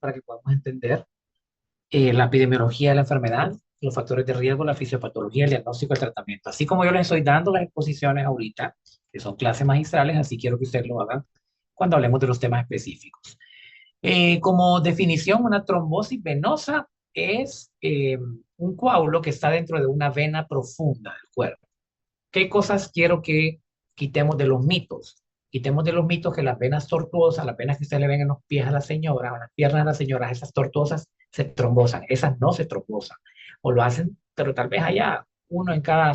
para que podamos entender la epidemiología de la enfermedad, los factores de riesgo, la fisiopatología, el diagnóstico, el tratamiento. Así como yo les estoy dando las exposiciones ahorita, que son clases magistrales, así quiero que ustedes lo hagan cuando hablemos de los temas específicos. Como definición, una trombosis venosa es un coágulo que está dentro de una vena profunda del cuerpo. ¿Qué cosas quiero que quitemos de los mitos? Quitemos de los mitos que las venas tortuosas, las venas que se le ven en los pies a la señora, o en las piernas de las señoras, esas tortuosas se trombosan, esas no se trombosan, o lo hacen, pero tal vez haya uno en cada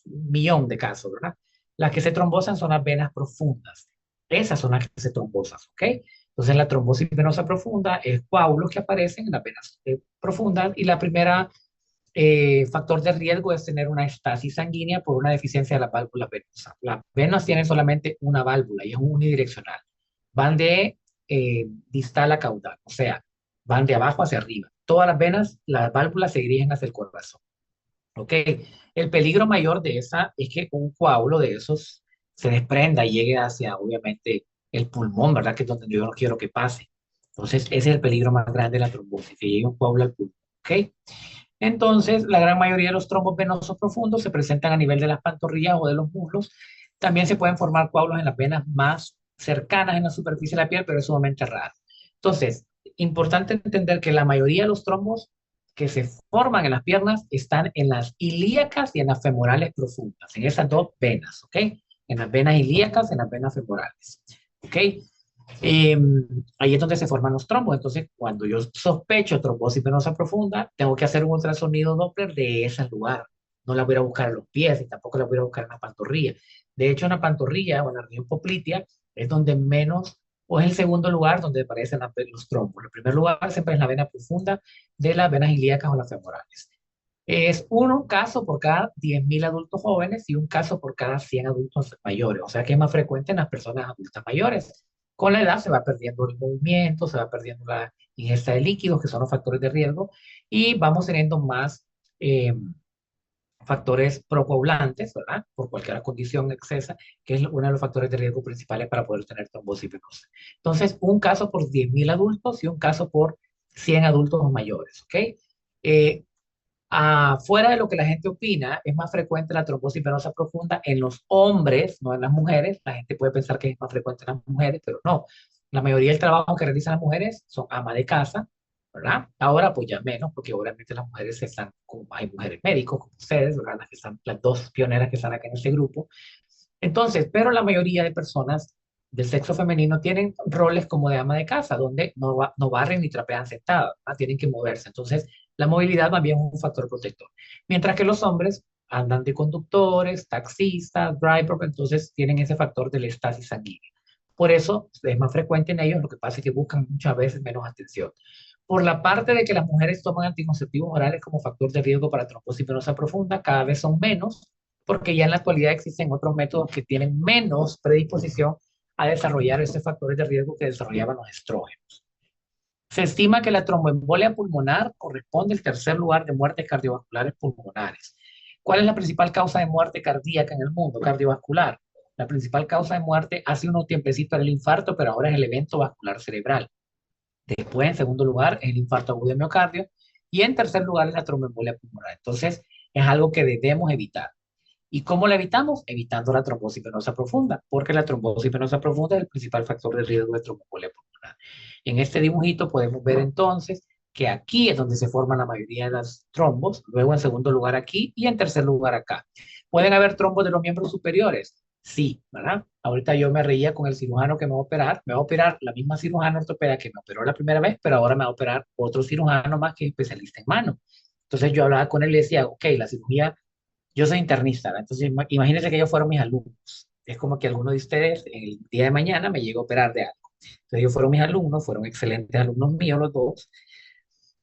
millón de casos, ¿verdad? Las que se trombosan son las venas profundas, esas son las que se trombosan, ¿ok? Entonces la trombosis venosa profunda es coágulos que aparecen en las venas profundas y la primera factor de riesgo es tener una estasis sanguínea por una deficiencia de la válvula venosa. Las venas tienen solamente una válvula y es unidireccional. Van de distal a caudal, o sea, van de abajo hacia arriba. Todas las venas, las válvulas se dirigen hacia el corazón. ¿Ok? El peligro mayor de esa es que un coágulo de esos se desprenda y llegue hacia, obviamente, el pulmón, ¿verdad? Que es donde yo no quiero que pase. Entonces, ese es el peligro más grande de la trombosis, que llegue un coágulo al pulmón. ¿Ok? Entonces, la gran mayoría de los trombos venosos profundos se presentan a nivel de las pantorrillas o de los muslos. También se pueden formar coágulos en las venas más cercanas en la superficie de la piel, pero es sumamente raro. Entonces, importante entender que la mayoría de los trombos que se forman en las piernas están en las ilíacas y en las femorales profundas, en esas dos venas, ¿ok? En las venas ilíacas, en las venas femorales, ¿ok? Eh, Ahí es donde se forman los trombos. Entonces, cuando yo sospecho trombosis venosa profunda, tengo que hacer un ultrasonido Doppler de ese lugar. No la voy a ir a buscar en los pies y tampoco la voy a ir a buscar en la pantorrilla. De hecho, en la pantorrilla o en la región poplitea es donde menos, o es el segundo lugar donde aparecen los trombos. El primer lugar siempre es la vena profunda de las venas ilíacas o las femorales. Es un caso por cada 10.000 adultos jóvenes y un caso por cada 100 adultos mayores. O sea que es más frecuente en las personas adultas mayores. Con la edad se va perdiendo el movimiento, se va perdiendo la ingesta de líquidos, que son los factores de riesgo, y vamos teniendo más eh, factores procoagulantes, ¿verdad? Por cualquier condición excesa, que es uno de los factores de riesgo principales para poder tener trombosis venosa. Entonces, un caso por 10.000 adultos y un caso por 100 adultos mayores, ¿ok? Eh, Afuera de lo que la gente opina, es más frecuente la trombosis venosa profunda en los hombres, no en las mujeres. La gente puede pensar que es más frecuente en las mujeres, pero no. La mayoría del trabajo que realizan las mujeres son ama de casa, ¿verdad? Ahora pues ya menos, porque obviamente las mujeres están, como hay mujeres médicos como ustedes, ¿verdad? Las que están, las dos pioneras que están acá en este grupo. Entonces, pero la mayoría de personas del sexo femenino tienen roles como de ama de casa, donde no barren ni trapean sentadas, ¿verdad? Tienen que moverse. Entonces, la movilidad también es un factor protector. Mientras que los hombres andan de conductores, taxistas, drivers, entonces tienen ese factor del estasis sanguínea. Por eso es más frecuente en ellos, lo que pasa es que buscan muchas veces menos atención. Por la parte de que las mujeres toman anticonceptivos orales como factor de riesgo para trombosis venosa profunda, cada vez son menos, porque ya en la actualidad existen otros métodos que tienen menos predisposición a desarrollar esos factores de riesgo que desarrollaban los estrógenos. Se estima que la tromboembolia pulmonar corresponde al tercer lugar de muertes cardiovasculares pulmonares. ¿Cuál es la principal causa de muerte cardíaca en el mundo? Cardiovascular. La principal causa de muerte hace unos tiempecitos era el infarto, pero ahora es el evento vascular cerebral. Después, en segundo lugar, es el infarto agudo de miocardio. Y en tercer lugar, es la tromboembolia pulmonar. Entonces, es algo que debemos evitar. ¿Y cómo la evitamos? Evitando la trombosis venosa profunda, porque la trombosis venosa profunda es el principal factor de riesgo de tromboembolia pulmonar. En este dibujito podemos ver entonces que aquí es donde se forman la mayoría de las trombos, luego en segundo lugar aquí y en tercer lugar acá. ¿Pueden haber trombos de los miembros superiores? Sí, ¿verdad? Ahorita yo me reía con el cirujano que me va a operar la misma cirujana ortopeda que me operó la primera vez, pero ahora me va a operar otro cirujano más que es especialista en mano. Entonces yo hablaba con él y le decía, ok, la cirugía yo soy internista, ¿verdad? Entonces imagínense que ellos fueron mis alumnos. Es como que alguno de ustedes el día de mañana me llegó a operar de algo. Entonces ellos fueron mis alumnos, fueron excelentes alumnos míos los dos.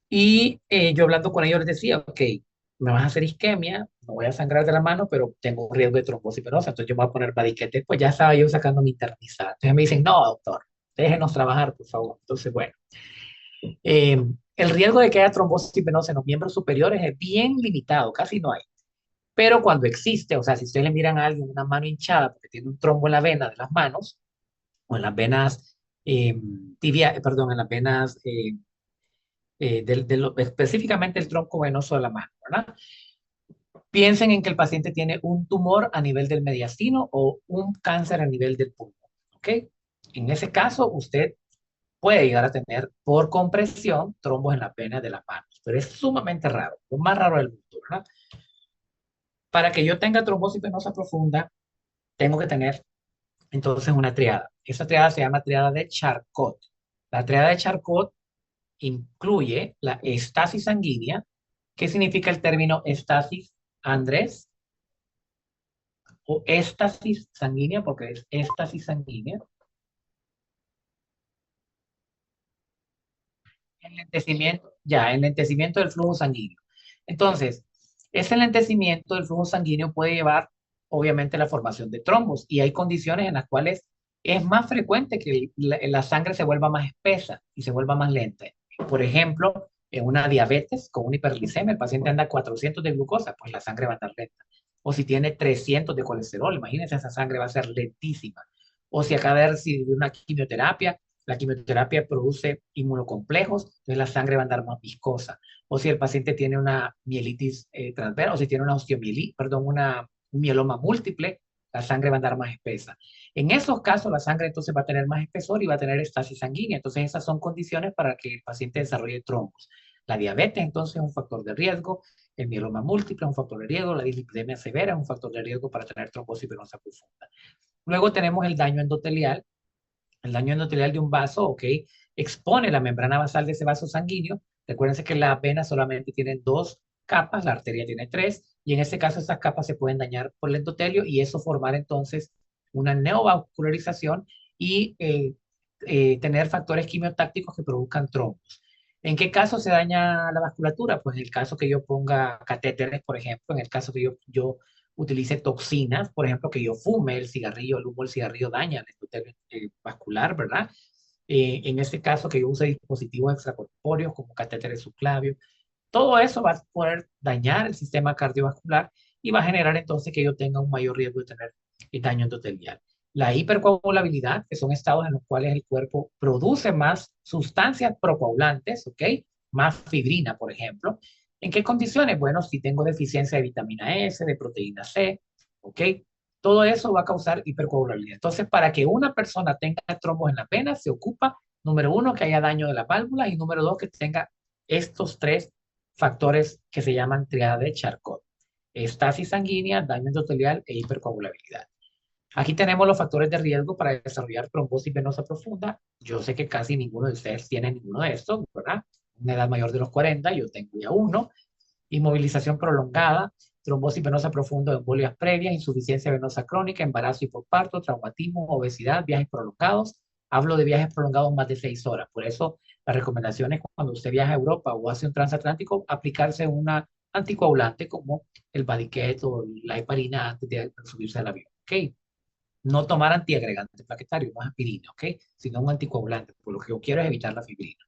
Y yo hablando con ellos les decía, ok, me vas a hacer isquemia, no voy a sangrar de la mano, pero tengo un riesgo de trombosis venosa, entonces yo me voy a poner badiquete. Pues ya estaba yo sacando mi internista. Entonces me dicen, no, doctor, déjenos trabajar, por favor. Entonces, bueno, eh, el riesgo de que haya trombosis venosa en los miembros superiores es bien limitado, casi no hay. Pero cuando existe, o sea, si ustedes le miran a alguien una mano hinchada porque tiene un trombo en la vena de las manos, o en las venas perdón, en las venas específicamente el tronco venoso de la mano, ¿verdad? Piensen en que el paciente tiene un tumor a nivel del mediastino o un cáncer a nivel del pulmón, ¿ok? En ese caso, usted puede llegar a tener por compresión trombos en las venas de las manos, pero es sumamente raro, lo más raro del mundo, ¿verdad? Para que yo tenga trombosis venosa profunda, tengo que tener entonces una triada. Esa triada se llama triada de Charcot. La triada de Charcot incluye la estasis sanguínea. ¿Qué significa el término estasis, Andrés? O éstasis sanguínea, porque es éstasis sanguínea. Enlentecimiento del flujo sanguíneo. Entonces, ese enlentecimiento del flujo sanguíneo puede llevar, obviamente, la formación de trombos y hay condiciones en las cuales es más frecuente que la sangre se vuelva más espesa y se vuelva más lenta. Por ejemplo, en una diabetes con una hiperglicemia, el paciente anda a 400 de glucosa, pues la sangre va a estar lenta. O si tiene 300 de colesterol, imagínense, esa sangre va a ser lentísima. O si acaba de recibir una quimioterapia, la quimioterapia produce inmunocomplejos, entonces la sangre va a andar más viscosa. O si el paciente tiene una mielitis transversa, o si tiene una osteomielitis, perdón, un mieloma múltiple, la sangre va a andar más espesa. En esos casos, la sangre entonces va a tener más espesor y va a tener estasis sanguínea. Entonces, esas son condiciones para que el paciente desarrolle trombos. La diabetes, entonces, es un factor de riesgo. El mieloma múltiple es un factor de riesgo. La dislipidemia severa es un factor de riesgo para tener trombosis venosa profunda. Luego tenemos el daño endotelial. El daño endotelial de un vaso, ok, expone la membrana basal de ese vaso sanguíneo. Recuérdense que las venas solamente tienen dos capas, la arteria tiene tres, y en este caso estas capas se pueden dañar por el endotelio y eso formar entonces una neovascularización y tener factores quimiotácticos que produzcan trombos. ¿En qué caso se daña la vasculatura? Pues en el caso que yo ponga catéteres, por ejemplo, en el caso que yo utilice toxinas, por ejemplo, que yo fume el cigarrillo, el humo del cigarrillo daña el endotelio vascular, ¿verdad? En este caso, que yo use dispositivos extracorpóreos como catéteres subclavios, todo eso va a poder dañar el sistema cardiovascular y va a generar entonces que yo tenga un mayor riesgo de tener daño endotelial. La hipercoagulabilidad, que son estados en los cuales el cuerpo produce más sustancias procoagulantes, ¿ok? Más fibrina, por ejemplo. ¿En qué condiciones? Bueno, si tengo deficiencia de vitamina S, de proteína C, ¿ok? Todo eso va a causar hipercoagulabilidad. Entonces, para que una persona tenga trombos en la vena, se ocupa, número uno, que haya daño de la válvula y número dos, que tenga estos tres factores que se llaman triada de Charcot: estasis sanguínea, daño endotelial e hipercoagulabilidad. Aquí tenemos los factores de riesgo para desarrollar trombosis venosa profunda. Yo sé que casi ninguno de ustedes tiene ninguno de estos, ¿verdad? Una edad mayor de los 40, yo tengo ya uno. Inmovilización prolongada, trombosis venosa profunda, embolias previas, insuficiencia venosa crónica, embarazo y posparto, traumatismo, obesidad, viajes prolongados. Hablo de viajes prolongados más de 6 horas. Por eso la recomendación es cuando usted viaja a Europa o hace un transatlántico, aplicarse una anticoagulante como el Valiquet o la heparina antes de subirse al avión. ¿Ok? No tomar antiagregante plaquetario, no es aspirina, ¿ok? Sino un anticoagulante. Por lo que yo quiero es evitar la fibrina.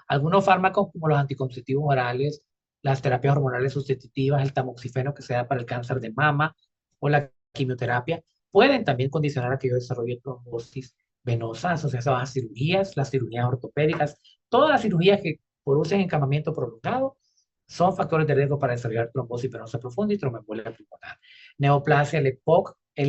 Algunos fármacos como los anticonceptivos orales, las terapias hormonales sustitutivas, el tamoxifeno que se da para el cáncer de mama o la quimioterapia, pueden también condicionar a que yo desarrolle trombosis venosa asociadas a cirugías, las cirugías ortopédicas, todas las cirugías que producen encamamiento prolongado son factores de riesgo para desarrollar trombosis venosa profunda y tromboembolia pulmonar. Neoplasia, el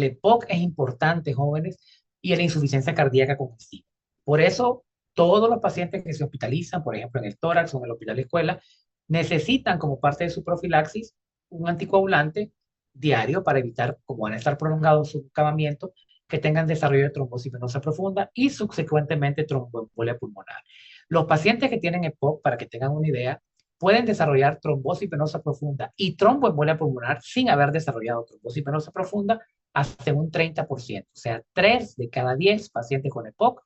EPOC es importante, jóvenes, y la insuficiencia cardíaca congestiva. Por eso, todos los pacientes que se hospitalizan, por ejemplo, en el tórax o en el hospital de escuela, necesitan como parte de su profilaxis un anticoagulante diario para evitar, como van a estar prolongados su acabamiento, que tengan desarrollo de trombosis venosa profunda y subsecuentemente tromboembolia pulmonar. Los pacientes que tienen EPOC, para que tengan una idea, pueden desarrollar trombosis venosa profunda y tromboembolia pulmonar sin haber desarrollado trombosis venosa profunda hasta un 30%. O sea, 3 de cada 10 pacientes con EPOC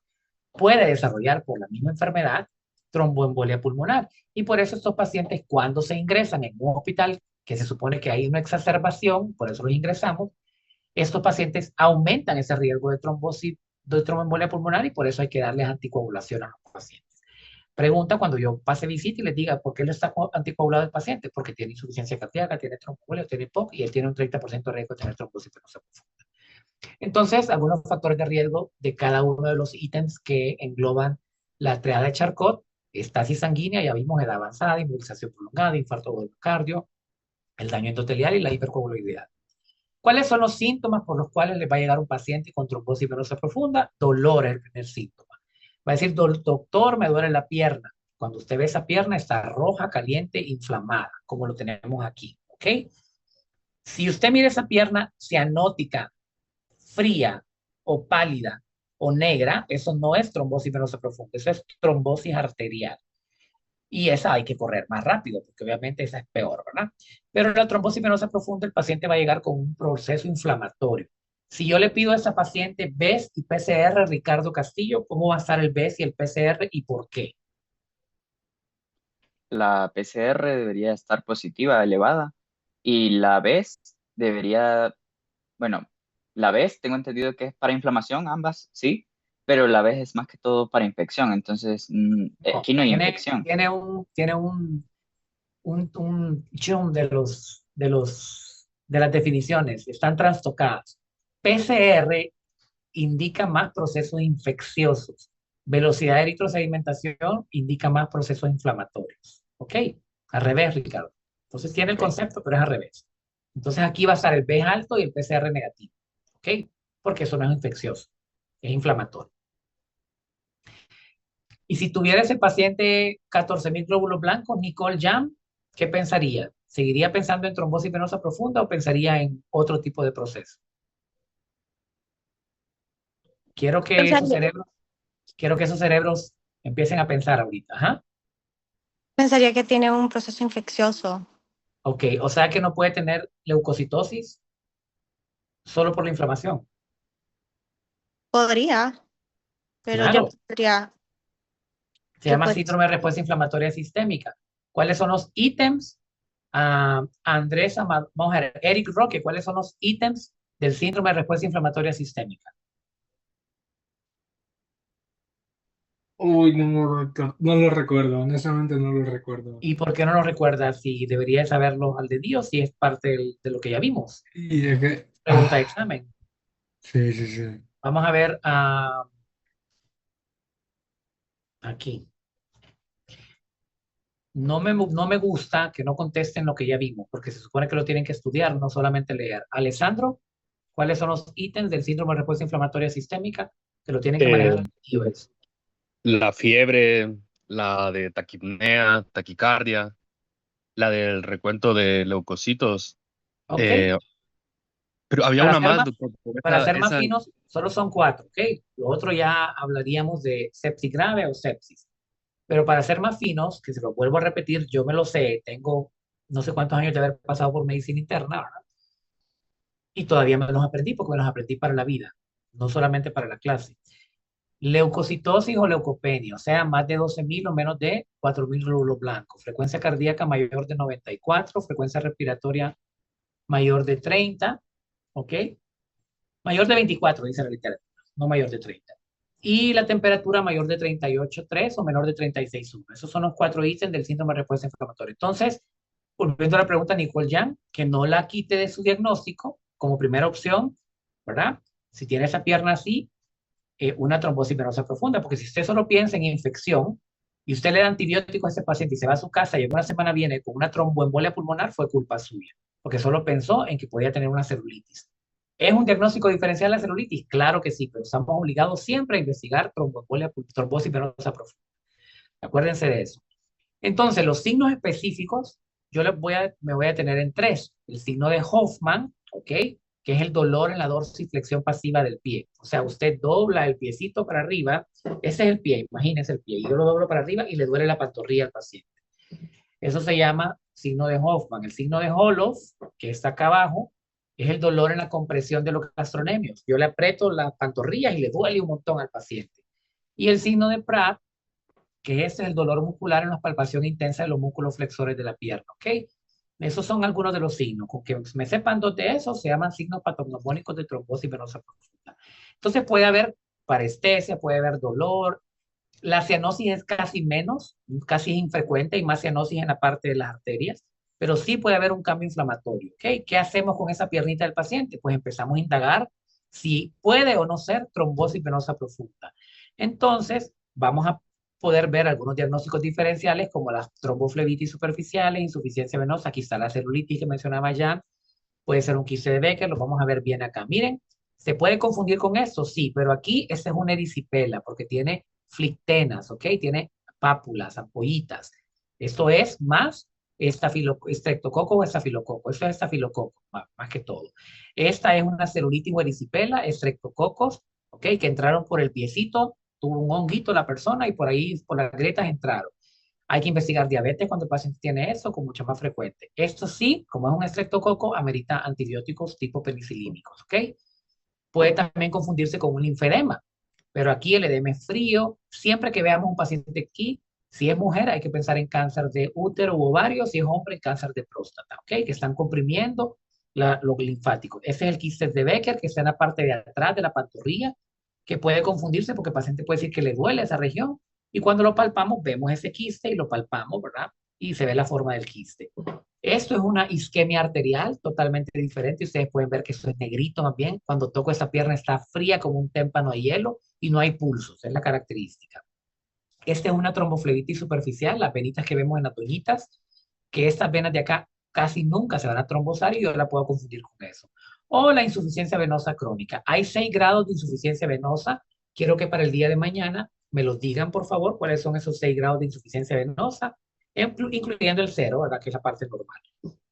puede desarrollar por la misma enfermedad tromboembolia pulmonar. Y por eso estos pacientes, cuando se ingresan en un hospital, que se supone que hay una exacerbación, por eso los ingresamos, estos pacientes aumentan ese riesgo de trombosis, de tromboembolia pulmonar y por eso hay que darles anticoagulación a los pacientes. Pregunta cuando yo pase visita y les diga, ¿por qué le está anticoagulado el paciente? Porque tiene insuficiencia cardíaca, tiene tromboembolia, tiene POC y él tiene un 30% de riesgo de tener trombosis venosa profunda. Entonces, algunos factores de riesgo de cada uno de los ítems que engloban la triada de Charcot estasis sanguínea, ya vimos edad avanzada, inmovilización prolongada, infarto del miocardio, el daño endotelial y la hipercoagulabilidad. ¿Cuáles son los síntomas por los cuales le va a llegar un paciente con trombosis venosa profunda? Dolor es el primer síntoma. Va a decir, doctor, me duele la pierna. Cuando usted ve esa pierna, está roja, caliente, inflamada, como lo tenemos aquí, ¿ok? Si usted mira esa pierna cianótica, fría o pálida o negra, eso no es trombosis venosa profunda, eso es trombosis arterial. Y esa hay que correr más rápido, porque obviamente esa es peor, ¿verdad? Pero la trombosis venosa profunda, el paciente va a llegar con un proceso inflamatorio. Si yo le pido a esa paciente BES y PCR, Ricardo Castillo, ¿cómo va a estar el BES y el PCR y por qué? La PCR debería estar positiva, elevada, y la vez debería, bueno, la vez tengo entendido que es para inflamación, ambas, sí, pero la vez es más que todo para infección, entonces No, aquí no hay tiene, infección. tiene un, tiene un chum de las definiciones, están trastocadas. PCR indica más procesos infecciosos. Velocidad de eritrosedimentación indica más procesos inflamatorios. ¿Ok? Al revés, Ricardo. Entonces tiene el Ok. concepto, pero es al revés. Entonces aquí va a estar el B alto y el PCR negativo. ¿Ok? Porque eso no es infeccioso, es inflamatorio. Y si tuviera ese paciente 14.000 glóbulos blancos, Nicole Jam, ¿qué pensaría? ¿Seguiría pensando en trombosis venosa profunda o pensaría en otro tipo de proceso? Quiero que esos Pensaría, cerebros, quiero que esos cerebros empiecen a pensar ahorita. Ajá. pensaría que tiene un proceso infeccioso. Ok, o sea que no puede tener leucocitosis solo por la inflamación. Podría, pero yo Claro, pensaría se que llama puede. síndrome de respuesta inflamatoria sistémica. ¿Cuáles son los ítems? Andrés, vamos a ver, Eric Roque, ¿cuáles son los ítems del síndrome de respuesta inflamatoria sistémica? Uy, no lo recuerdo, honestamente no lo recuerdo. ¿Y por qué no lo recuerdas? Si debería saberlo al dedillo, si es parte de lo que ya vimos. Y es que, Pregunta de examen. sí, sí, sí. Vamos a ver aquí. No me gusta que no contesten lo que ya vimos, porque se supone que lo tienen que estudiar, no solamente leer. Alessandro, ¿cuáles son los ítems del síndrome de respuesta inflamatoria sistémica que lo tienen que manejar Eh, al dedillo? la fiebre, la de taquipnea, taquicardia, la del recuento de leucocitos. ¿Ok? Eh, pero había Para una ser más, más, doctor. Pero para ser más esa, finos, solo son cuatro, ¿ok? Lo otro ya hablaríamos de sepsis grave o sepsis. Pero para ser más finos, que se lo vuelvo a repetir, yo me lo sé, tengo no sé cuántos años de haber pasado por medicina interna, ¿verdad? Y todavía me los aprendí porque me los aprendí para la vida, no solamente para la clase. Leucocitosis o leucopenia, o sea, más de 12.000 o menos de 4.000 glóbulos blancos. Frecuencia cardíaca mayor de 94, frecuencia respiratoria mayor de 30, ¿ok? Mayor de 24, dice la literatura, no mayor de 30. Y la temperatura mayor de 38,3 o menor de 36,1. Esos son los cuatro ítems del síndrome de respuesta inflamatoria. Entonces, volviendo a la pregunta, Nicole Yang, que no la quite de su diagnóstico como primera opción, ¿verdad? Si tiene esa pierna así, una trombosis venosa profunda, porque si usted solo piensa en infección y usted le da antibiótico a ese paciente y se va a su casa y en una semana viene con una tromboembolia pulmonar, fue culpa suya, porque solo pensó en que podía tener una celulitis. ¿Es un diagnóstico diferencial la celulitis? Claro que sí, pero estamos obligados siempre a investigar trombosis venosa profunda. Acuérdense de eso. Entonces, los signos específicos, me voy a tener en tres. El signo de Hoffman, ¿ok? Que es el dolor en la dorsiflexión pasiva del pie. O sea, usted dobla el piecito para arriba, ese es el pie, imagínese el pie, y yo lo doblo para arriba y le duele la pantorrilla al paciente. Eso se llama signo de Hoffman. El signo de Holof, que está acá abajo, es el dolor en la compresión de los gastronemios. Yo le aprieto las pantorrillas y le duele un montón al paciente. Y el signo de Pratt, que es el dolor muscular en la palpación intensa de los músculos flexores de la pierna, ¿ok? Esos son algunos de los signos. Con que me sepan dos de esos, se llaman signos patognomónicos de trombosis venosa profunda. Entonces puede haber parestesia, puede haber dolor. La cianosis es casi menos, casi es infrecuente, y más cianosis en la parte de las arterias, pero sí puede haber un cambio inflamatorio, ¿ok? ¿Qué hacemos con esa piernita del paciente? Pues empezamos a indagar si puede o no ser trombosis venosa profunda. Entonces, vamos a poder ver algunos diagnósticos diferenciales como las tromboflebitis superficiales, insuficiencia venosa, aquí está la celulitis que mencionaba ya, puede ser un quiste de Becker, lo vamos a ver bien acá. Miren, ¿se puede confundir con esto? Sí, pero aquí esta es una erisipela porque tiene flictenas, ¿ok? Tiene pápulas, ampollitas. Esto es más estreptococo o estafilococo. Esto es estafilococo, más que todo. Esta es una celulitis o erisipela, estreptococos, ¿ok? Que entraron por el piecito, tuvo un honguito la persona y por ahí, por las grietas entraron. Hay que investigar diabetes cuando el paciente tiene eso con mucha más frecuente. Esto sí, como es un estreptococo, amerita antibióticos tipo penicilínicos, ¿ok? Puede también confundirse con un linfedema, pero aquí el edema es frío. Siempre que veamos un paciente aquí, si es mujer, hay que pensar en cáncer de útero u ovario, si es hombre, en cáncer de próstata, ¿ok? Que están comprimiendo los linfáticos. Ese es el quiste de Becker, que está en la parte de atrás de la pantorrilla, que puede confundirse porque el paciente puede decir que le duele esa región, y cuando lo palpamos, vemos ese quiste y lo palpamos, ¿verdad? Y se ve la forma del quiste. Esto es una isquemia arterial totalmente diferente. Ustedes pueden ver que esto es negrito más bien. Cuando toco esta pierna está fría como un témpano de hielo y no hay pulsos. Es la característica. Esta es una tromboflebitis superficial, las venitas que vemos en las toñitas, que estas venas de acá casi nunca se van a trombosar y yo la puedo confundir con eso. O la insuficiencia venosa crónica. Hay 6 grados de insuficiencia venosa. Quiero que para el día de mañana me los digan, por favor, cuáles son esos 6 grados de insuficiencia venosa, incluyendo el 0, ¿verdad? Que es la parte normal.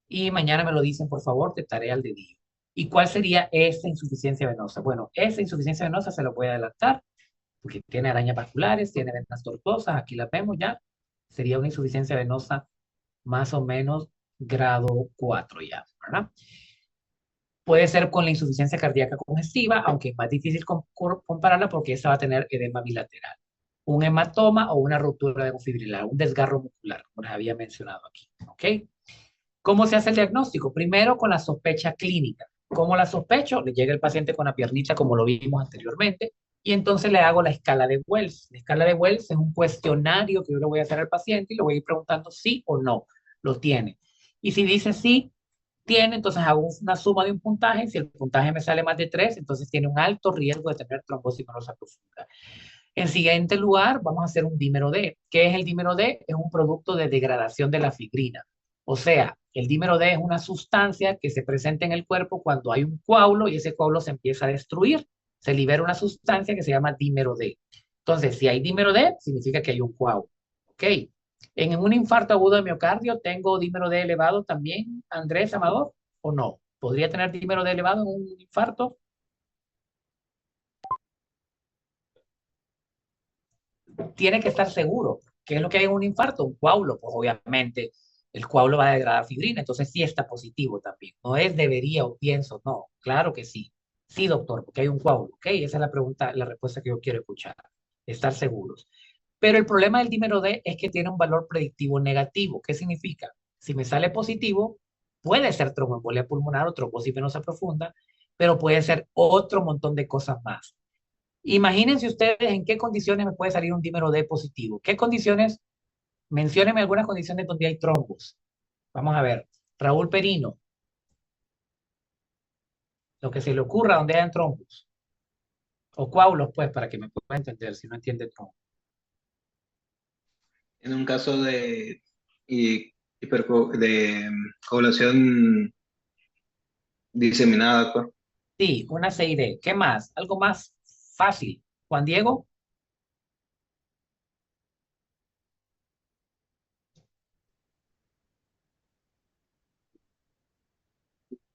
Y mañana me lo dicen, por favor, de tarea al dedillo. ¿Y cuál sería esta insuficiencia venosa? Bueno, esta insuficiencia venosa se lo voy a adelantar, porque tiene arañas vasculares, tiene venas tortuosas, aquí las vemos ya. Sería una insuficiencia venosa más o menos grado 4 ya, ¿verdad? Puede ser con la insuficiencia cardíaca congestiva, aunque es más difícil compararla porque esta va a tener edema bilateral. Un hematoma o una ruptura de fibrilar, un desgarro muscular, como les había mencionado aquí, ¿ok? ¿Cómo se hace el diagnóstico? Primero con la sospecha clínica. ¿Cómo la sospecho? Le llega el paciente con la piernita como lo vimos anteriormente y entonces le hago la escala de Wells. La escala de Wells es un cuestionario que yo le voy a hacer al paciente y le voy a ir preguntando sí o no lo tiene. Y si dice sí, tiene, entonces hago una suma de un puntaje. Si el puntaje me sale más de 3, entonces tiene un alto riesgo de tener trombosis venosa profunda. En siguiente lugar, vamos a hacer un dímero D. ¿Qué es el dímero D? Es un producto de degradación de la fibrina. O sea, el dímero D es una sustancia que se presenta en el cuerpo cuando hay un coágulo y ese coágulo se empieza a destruir. Se libera una sustancia que se llama dímero D. Entonces, si hay dímero D, significa que hay un coágulo. ¿Ok? En un infarto agudo de miocardio, ¿tengo dímero D elevado también, Andrés Amador? ¿O no? ¿Podría tener dímero D elevado en un infarto? Tiene que estar seguro. ¿Qué es lo que hay en un infarto? Un coágulo, pues obviamente el coágulo va a degradar fibrina, entonces sí está positivo también. No es debería o pienso, no, claro que sí. Sí, doctor, porque hay un coágulo, ¿ok? Esa es la pregunta, la respuesta que yo quiero escuchar. Estar seguros. Pero el problema del dímero D es que tiene un valor predictivo negativo. ¿Qué significa? Si me sale positivo, puede ser tromboembolia pulmonar o trombosis venosa profunda, pero puede ser otro montón de cosas más. Imagínense ustedes en qué condiciones me puede salir un dímero D positivo. ¿Qué condiciones? Menciónenme algunas condiciones donde hay trombos. Vamos a ver. Raúl Perino. Lo que se le ocurra donde hayan trombos. O coágulos, pues, para que me pueda entender si no entiende trombo. En un caso de, de coagulación diseminada, pues. Sí, una CID. ¿Qué más? Algo más fácil. Juan Diego.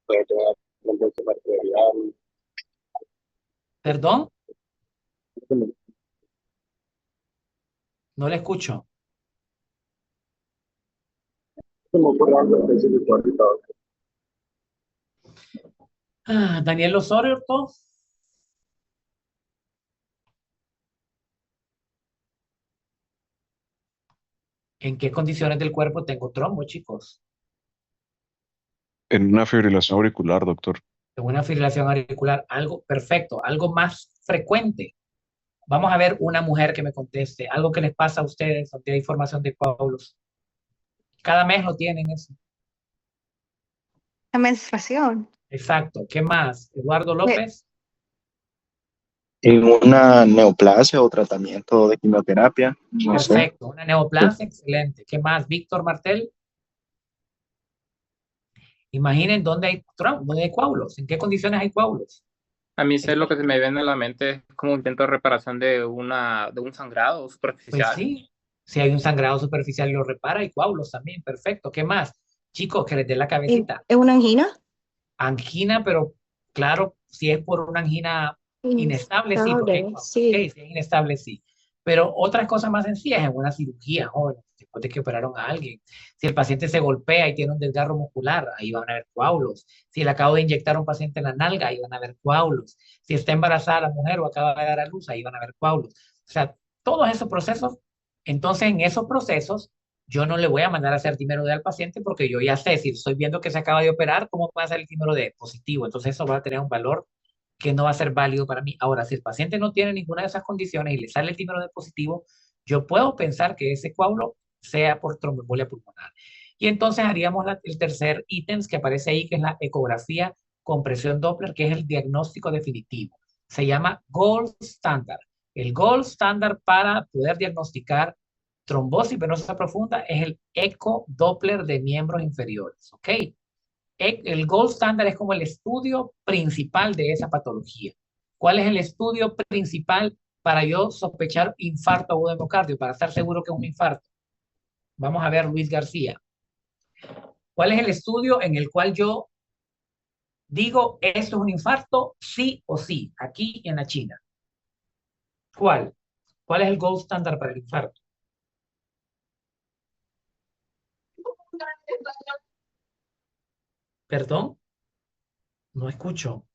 Puede tener trombosis arterial. ¿Perdón? No le escucho. Se me ocurre algo específico ahorita. Daniel Osorio, ¿todo? ¿En qué condiciones del cuerpo tengo trombo, chicos? En una fibrilación auricular, doctor. En una fibrilación auricular, algo perfecto, algo más frecuente. Vamos a ver una mujer que me conteste. Algo que les pasa a ustedes donde hay formación de coágulos. Cada mes lo tienen eso. La menstruación. Exacto. ¿Qué más? Eduardo Me- López. En una neoplasia o tratamiento de quimioterapia, no sé. Perfecto, una neoplasia, excelente. ¿Qué más, Víctor Martel? Imaginen dónde hay coágulos, en qué condiciones hay coágulos. A mí sé lo que se me viene a la mente es como un intento de reparación de un sangrado Pues superficial. sí, si hay un sangrado superficial y lo repara, hay coágulos también, perfecto. ¿Qué más? Chicos, que les dé la cabecita. ¿Es una angina? Angina, pero claro, si es por una angina inestable, sí, porque hay Inestable, coágulos. sí. Ok, si es inestable, sí. Pero otras cosas más sencillas, en una cirugía, jóvenes, después de que operaron a alguien. Si el paciente se golpea y tiene un desgarro muscular, ahí van a haber coágulos. Si le acabo de inyectar a un paciente en la nalga, ahí van a haber coágulos. Si está embarazada la mujer o acaba de dar a luz, ahí van a haber coágulos. O sea, todos esos procesos, entonces en esos procesos, yo no le voy a mandar a hacer dímero D al paciente porque yo ya sé, si estoy viendo que se acaba de operar, ¿cómo va a ser el dímero D? Positivo. Entonces eso va a tener un valor que no va a ser válido para mí. Ahora, si el paciente no tiene ninguna de esas condiciones y le sale el dímero D positivo, yo puedo pensar que ese coágulo sea por tromboembolia pulmonar. Y entonces haríamos el tercer ítem que aparece ahí, que es la ecografía con presión Doppler, que es el diagnóstico definitivo. Se llama Gold Standard. El Gold Standard para poder diagnosticar trombosis venosa profunda es el eco Doppler de miembros inferiores, ¿ok? El Gold Standard es como el estudio principal de esa patología. ¿Cuál es el estudio principal para yo sospechar infarto agudo de miocardio, para estar seguro que es un infarto? Vamos a ver, Luis García. ¿Cuál es el estudio en el cual yo digo esto es un infarto, sí o sí, aquí en la China? ¿Cuál? ¿Cuál es el Gold Standard para el infarto? ¿Perdón? No escucho.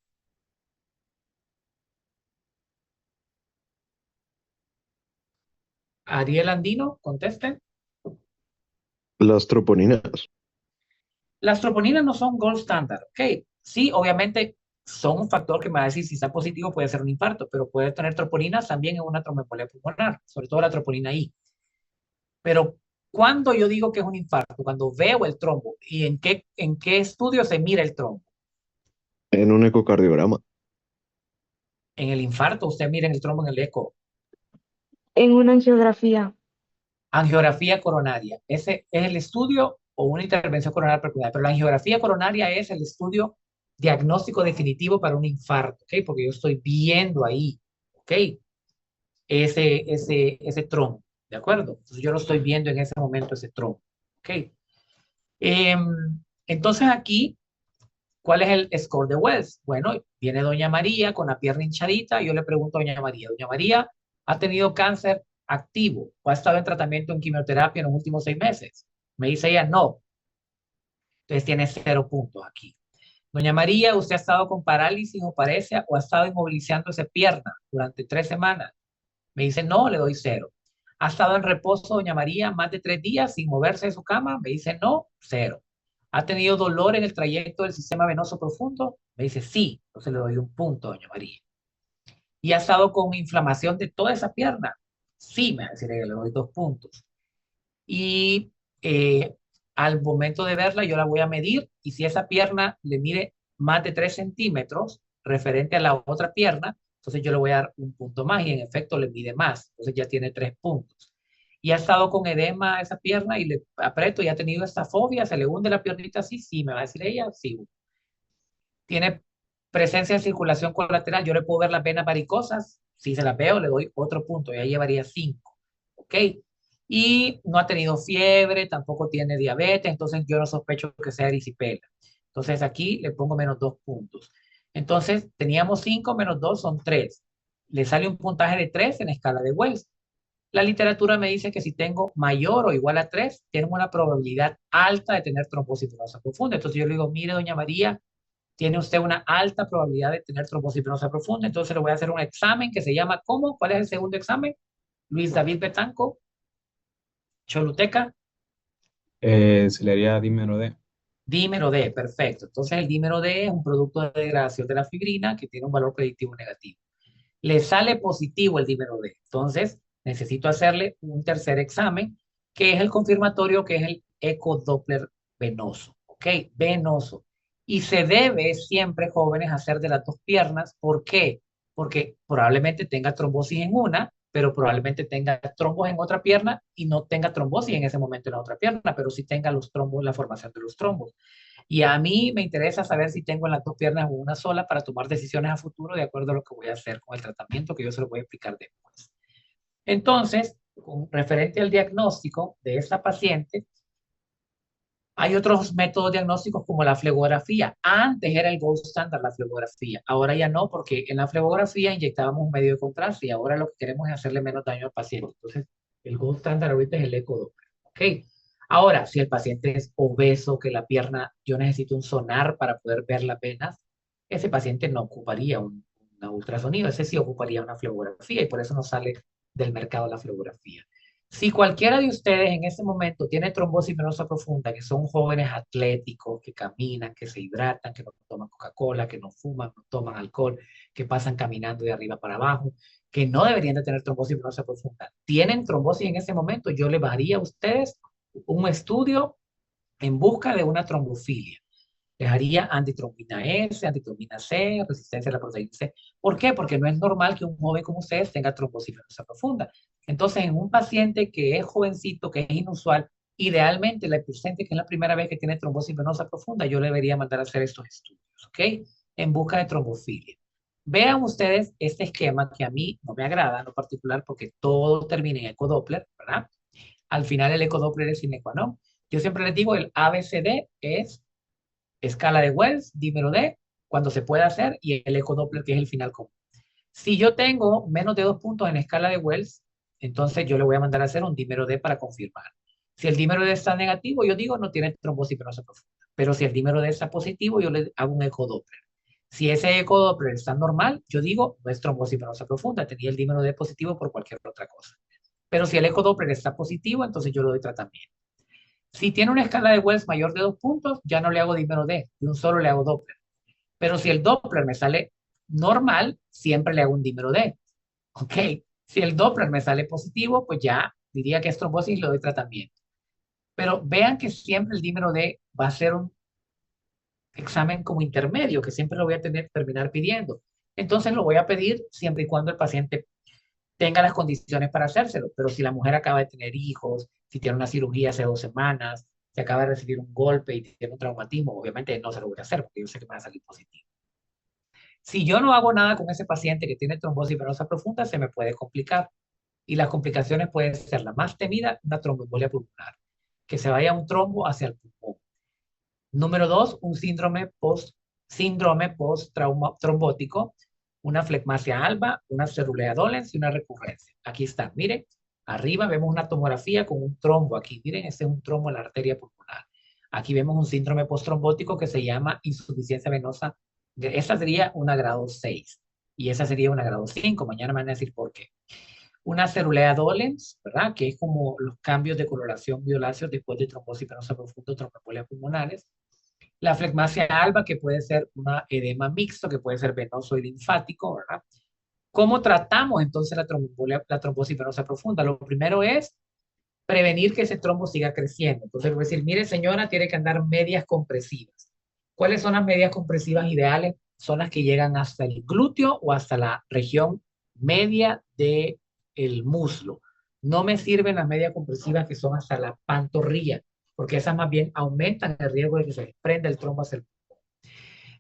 Ariel Andino, contesten. Las troponinas. Las troponinas no son gold standard, ¿ok? Sí, obviamente son un factor que me va a decir si está positivo puede ser un infarto, pero puede tener troponinas también en una tromboembolia pulmonar, sobre todo la troponina I. Pero cuando yo digo que es un infarto, cuando veo el trombo y en qué estudio se mira el trombo. En un ecocardiograma. En el infarto, usted mira el trombo en el eco. En una angiografía. Angiografía coronaria. Ese es el estudio o una intervención coronaria percutánea. Pero la angiografía coronaria es el estudio diagnóstico definitivo para un infarto, ¿ok? Porque yo estoy viendo ahí, ¿ok? Ese trombo, ¿de acuerdo? Entonces yo lo estoy viendo en ese momento, ese trombo, ¿ok? Entonces aquí, ¿cuál es el score de Wells? Bueno, viene doña María con la pierna hinchadita y yo le pregunto a doña María, ¿ha tenido cáncer activo o ha estado en tratamiento en quimioterapia en los últimos 6 meses? Me dice ella, no. Entonces tiene 0 puntos aquí. Doña María, ¿usted ha estado con parálisis o paresia o ha estado inmovilizándose pierna durante 3 semanas? Me dice, no, le doy 0. ¿Ha estado en reposo, doña María, más de 3 días sin moverse de su cama? Me dice, no, 0. ¿Ha tenido dolor en el trayecto del sistema venoso profundo? Me dice, sí. Entonces le doy 1 punto, doña María. ¿Y ha estado con inflamación de toda esa pierna? Sí, me va a decir, le doy 2 puntos. Y al momento de verla, yo la voy a medir y si esa pierna le mide más de 3 centímetros referente a la otra pierna, entonces yo le voy a dar 1 punto más y en efecto le mide más. Entonces ya tiene 3 puntos. Y ha estado con edema esa pierna y le aprieto y ha tenido esta fobia, se le hunde la piernita así, sí, me va a decir ella, sí. Tiene presencia de circulación colateral, yo le puedo ver las venas varicosas, si se las veo le doy otro punto, ya llevaría 5. ¿Ok? Y no ha tenido fiebre, tampoco tiene diabetes, entonces yo no sospecho que sea erisipela. Entonces aquí le pongo menos 2 puntos. Entonces teníamos 5 menos 2 son 3. Le sale un puntaje de 3 en escala de Wells. La literatura me dice que si tengo mayor o igual a 3, tengo una probabilidad alta de tener trombosis venosa profunda. Entonces yo le digo, mire, doña María, tiene usted una alta probabilidad de tener trombosis venosa profunda. Entonces le voy a hacer un examen que se llama, ¿cómo? ¿Cuál es el segundo examen? Luis David Betanco. Choluteca. Se le haría dímero D. Dímero D, perfecto. Entonces el dímero D es un producto de degradación de la fibrina que tiene un valor predictivo negativo. Le sale positivo el dímero D. Entonces necesito hacerle un tercer examen que es el confirmatorio, que es el ecodoppler venoso. ¿Ok? Venoso. Y se debe siempre, jóvenes, hacer de las 2 piernas. ¿Por qué? porque probablemente tenga trombosis en una, pero probablemente tenga trombos en otra pierna y no tenga trombosis en ese momento en la otra pierna, pero sí tenga los trombos, la formación de los trombos. Y a mí me interesa saber si tengo en las dos piernas o una sola para tomar decisiones a futuro de acuerdo a lo que voy a hacer con el tratamiento, que yo se lo voy a explicar después. Entonces, con referente al diagnóstico de esta paciente, hay otros métodos diagnósticos como la flebografía. Antes era el gold standard la flebografía, ahora ya no, porque en la flebografía inyectábamos un medio de contraste y ahora lo que queremos es hacerle menos daño al paciente. Entonces, el gold standard ahorita es el ecodoppler. ¿Ok? Ahora, si el paciente es obeso, que la pierna, yo necesito un sonar para poder ver las venas, ese paciente no ocuparía una ultrasonido, ese sí ocuparía una flebografía y por eso no sale del mercado la flebografía. Si cualquiera de ustedes en este momento tiene trombosis venosa profunda, que son jóvenes atléticos, que caminan, que se hidratan, que no toman Coca-Cola, que no fuman, no toman alcohol, que pasan caminando de arriba para abajo, que no deberían de tener trombosis venosa profunda, tienen trombosis en ese momento, yo les haría a ustedes un estudio en busca de una trombofilia. Les haría antitrombina S, antitrombina C, resistencia a la proteína C. ¿Por qué? Porque no es normal que un joven como ustedes tenga trombosis venosa profunda. Entonces, en un paciente que es jovencito, que es inusual, idealmente el paciente que es la primera vez que tiene trombosis venosa profunda, yo le debería mandar a hacer estos estudios, ¿ok? En busca de trombofilia. Vean ustedes este esquema que a mí no me agrada en lo particular porque todo termina en ecodoppler, ¿verdad? Al final el ecodoppler es sine qua non. Yo siempre les digo, el ABCD es escala de Wells, dímero D, cuando se puede hacer, y el ecodoppler, que es el final común. Si yo tengo menos de 2 puntos en escala de Wells, entonces yo le voy a mandar a hacer un dímero D para confirmar. Si el dímero D está negativo, yo digo no tiene trombosis venosa profunda. Pero si el dímero D está positivo, yo le hago un ecodoppler. Si ese ecodoppler está normal, yo digo no es trombosis venosa profunda, tenía el dímero D positivo por cualquier otra cosa. Pero si el ecodoppler está positivo, entonces yo le doy tratamiento. Si tiene una escala de Wells mayor de 2 puntos, ya no le hago dímero D, de un solo le hago Doppler. Pero si el Doppler me sale normal, siempre le hago un dímero D. ¿Ok? Si el Doppler me sale positivo, pues ya diría que es trombosis y le doy tratamiento. Pero vean que siempre el dímero D va a ser un examen como intermedio, que siempre lo voy a terminar pidiendo. Entonces lo voy a pedir siempre y cuando el paciente tenga las condiciones para hacérselo. Pero si la mujer acaba de tener hijos, si tiene una cirugía hace 2 semanas, si acaba de recibir un golpe y tiene un traumatismo, obviamente no se lo voy a hacer porque yo sé que me va a salir positivo. Si yo no hago nada con ese paciente que tiene trombosis venosa profunda, se me puede complicar. Y las complicaciones pueden ser la más temida, una tromboembolia pulmonar, que se vaya un trombo hacia el pulmón. Número 2, un síndrome post-trombótico, una flegmasia alba, una cerulea dolens y una recurrencia. Aquí está, miren, arriba vemos una tomografía con un trombo aquí. Miren, este es un trombo en la arteria pulmonar. Aquí vemos un síndrome post-trombótico que se llama insuficiencia venosa. Esta sería una grado 6 y esa sería una grado 5. Mañana me van a decir por qué. Una cerulea dolens, ¿verdad? Que es como los cambios de coloración violáceos después de trombosis venosa profunda, tromboembolia pulmonares. La flegmasia alba, que puede ser una edema mixto, que puede ser venoso y linfático, ¿verdad? ¿Cómo tratamos entonces la trombosis venosa profunda? Lo primero es prevenir que ese trombo siga creciendo. Entonces, voy a decir, mire señora, tiene que andar medias compresivas. ¿Cuáles son las medias compresivas ideales? Son las que llegan hasta el glúteo o hasta la región media del muslo. No me sirven las medias compresivas que son hasta la pantorrilla, porque esas más bien aumentan el riesgo de que se desprenda el trombo hacia el pulmón.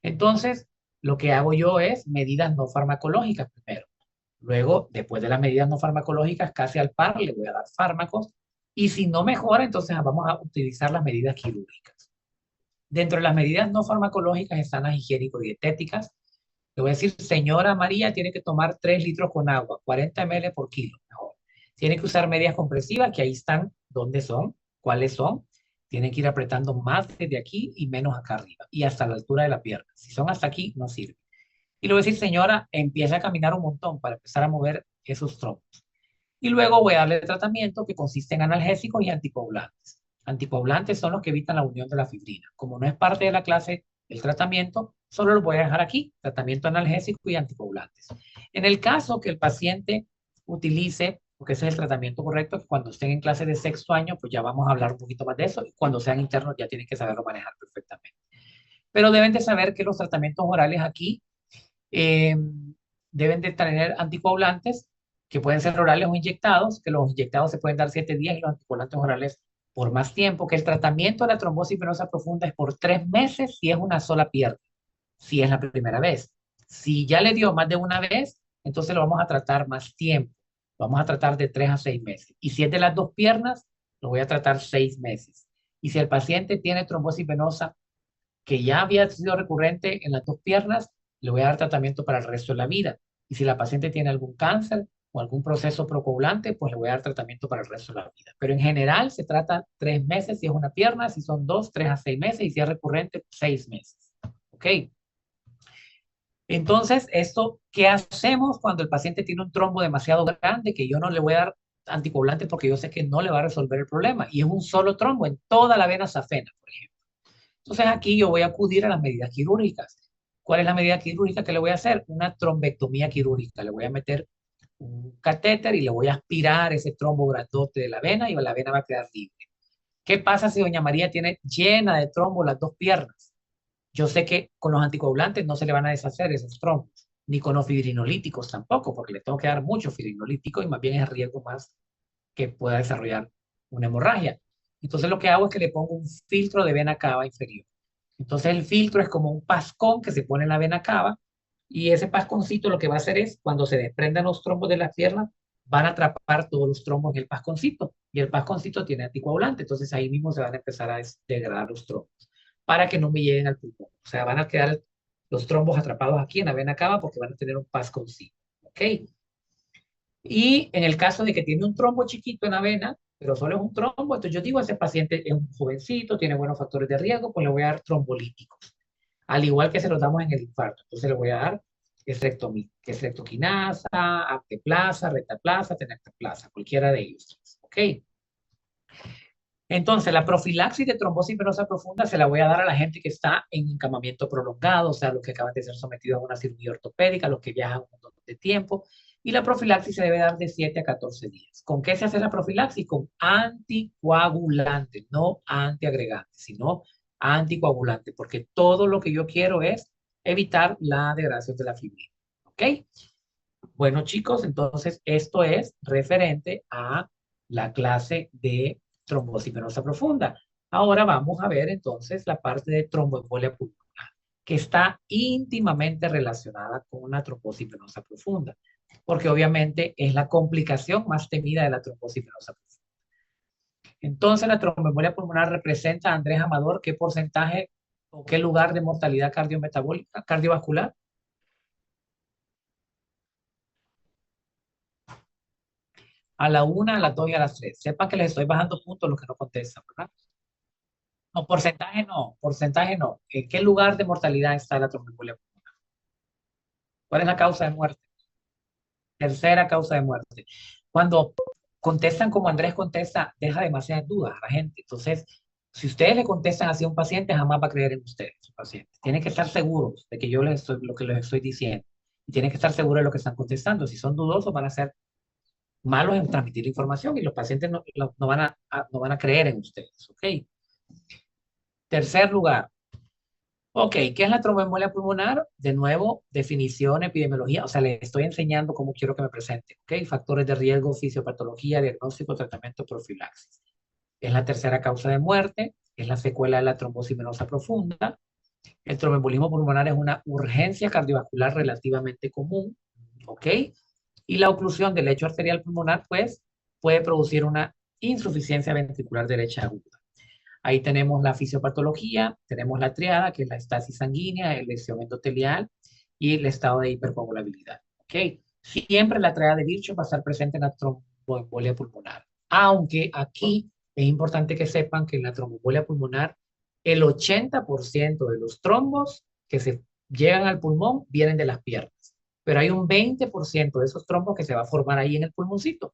Entonces, lo que hago yo es medidas no farmacológicas primero. Luego, después de las medidas no farmacológicas, casi al par, le voy a dar fármacos. Y si no mejora, entonces vamos a utilizar las medidas quirúrgicas. Dentro de las medidas no farmacológicas están las higiénico-dietéticas. Le voy a decir, señora María, tiene que tomar 3 litros con agua, 40 ml por kilo, mejor. Tiene que usar medias compresivas, que ahí están, ¿dónde son? ¿Cuáles son? Tienen que ir apretando más desde aquí y menos acá arriba, y hasta la altura de la pierna. Si son hasta aquí, no sirve. Y le voy a decir, señora, empieza a caminar un montón para empezar a mover esos trombos. Y luego voy a darle tratamiento que consiste en analgésicos y anticoagulantes. Anticoagulantes son los que evitan la unión de la fibrina. Como no es parte de la clase del tratamiento, solo lo voy a dejar aquí, tratamiento analgésico y anticoagulantes. En el caso que el paciente utilice, porque ese es el tratamiento correcto, que cuando estén en clase de 6º año, pues ya vamos a hablar un poquito más de eso, y cuando sean internos ya tienen que saberlo manejar perfectamente. Pero deben de saber que los tratamientos orales aquí deben de tener anticoagulantes que pueden ser orales o inyectados, que los inyectados se pueden dar 7 días y los anticoagulantes orales por más tiempo, que el tratamiento de la trombosis venosa profunda es por 3 meses si es una sola pierna, si es la primera vez. Si ya le dio más de una vez, entonces lo vamos a tratar más tiempo. Vamos a tratar de 3 a 6 meses. Y si es de las 2 piernas, lo voy a tratar 6 meses. Y si el paciente tiene trombosis venosa que ya había sido recurrente en las 2 piernas, le voy a dar tratamiento para el resto de la vida. Y si la paciente tiene algún cáncer o algún proceso procoagulante, pues le voy a dar tratamiento para el resto de la vida. Pero en general se trata 3 meses si es una pierna, si son 2, 3 a 6 meses y si es recurrente, 6 meses. ¿Ok? Entonces, ¿qué hacemos cuando el paciente tiene un trombo demasiado grande que yo no le voy a dar anticoagulante porque yo sé que no le va a resolver el problema? Y es un solo trombo en toda la vena safena, por ejemplo. Entonces, aquí yo voy a acudir a las medidas quirúrgicas. ¿Cuál es la medida quirúrgica que le voy a hacer? Una trombectomía quirúrgica. Le voy a meter un catéter y le voy a aspirar ese trombo grandote de la vena y la vena va a quedar libre. ¿Qué pasa si doña María tiene llena de trombo las 2 piernas? Yo sé que con los anticoagulantes no se le van a deshacer esos trombos, ni con los fibrinolíticos tampoco, porque le tengo que dar mucho fibrinolítico y más bien es el riesgo más que pueda desarrollar una hemorragia. Entonces lo que hago es que le pongo un filtro de vena cava inferior. Entonces el filtro es como un pascón que se pone en la vena cava y ese pasconcito lo que va a hacer es, cuando se desprendan los trombos de las piernas, van a atrapar todos los trombos en el pasconcito y el pasconcito tiene anticoagulante, entonces ahí mismo se van a empezar a degradar los trombos para que no me lleguen al pulmón. O sea, van a quedar los trombos atrapados aquí en la vena cava porque van a tener un pasconcito. ¿Ok? Y en el caso de que tiene un trombo chiquito en la vena, pero solo es un trombo, entonces yo digo, ese paciente es un jovencito, tiene buenos factores de riesgo, pues le voy a dar trombolíticos. Al igual que se los damos en el infarto. Entonces le voy a dar estreptoquinasa, apteplasa, retaplasa, tenecteplasa, cualquiera de ellos. ¿Ok? Entonces, la profilaxis de trombosis venosa profunda se la voy a dar a la gente que está en encamamiento prolongado, o sea, los que acaban de ser sometidos a una cirugía ortopédica, los que viajan un montón de tiempo. Y la profilaxis se debe dar de 7 a 14 días. ¿Con qué se hace la profilaxis? Con anticoagulantes, no antiagregantes, sino anticoagulantes, porque todo lo que yo quiero es evitar la degradación de la fibrina. ¿Ok? Bueno, chicos, entonces esto es referente a la clase de trombosis venosa profunda. Ahora vamos a ver entonces la parte de tromboembolia pulmonar, que está íntimamente relacionada con una trombosis venosa profunda, porque obviamente es la complicación más temida de la trombosis venosa profunda. Entonces, la tromboembolia pulmonar representa, Andrés Amador, ¿qué porcentaje o qué lugar de mortalidad cardiometabólica, cardiovascular? A la 1, a las 2 y a las 3. Sepan que les estoy bajando puntos los que no contestan, ¿verdad? No, porcentaje no, porcentaje no. ¿En qué lugar de mortalidad está la tromboembolia pulmonar? ¿Cuál es la causa de muerte? Tercera causa de muerte. Cuando contestan como Andrés contesta, deja demasiadas dudas a la gente. Entonces, si ustedes le contestan así a un paciente, jamás va a creer en ustedes, su paciente. Tienen que estar seguros de que yo les estoy, lo que les estoy diciendo. Y tienen que estar seguros de lo que están contestando. Si son dudosos, van a ser malos en transmitir la información y los pacientes no van a creer en ustedes. ¿Ok? Tercer lugar. Ok, ¿qué es la tromboembolia pulmonar? De nuevo, definición, epidemiología, o sea, les estoy enseñando cómo quiero que me presente, ¿ok? Factores de riesgo, fisiopatología, diagnóstico, tratamiento, profilaxis. Es la tercera causa de muerte, es la secuela de la trombosis venosa profunda. El tromboembolismo pulmonar es una urgencia cardiovascular relativamente común, ¿ok? Y la oclusión del lecho arterial pulmonar, pues, puede producir una insuficiencia ventricular derecha aguda. Ahí tenemos la fisiopatología, tenemos la triada, que es la estasis sanguínea, el lesión endotelial y el estado de hipercoagulabilidad. ¿Ok? Siempre la triada de Virchow va a estar presente en la tromboembolia pulmonar. Aunque aquí es importante que sepan que en la tromboembolia pulmonar el 80% de los trombos que se llegan al pulmón vienen de las piernas. Pero hay un 20% de esos trombos que se va a formar ahí en el pulmoncito.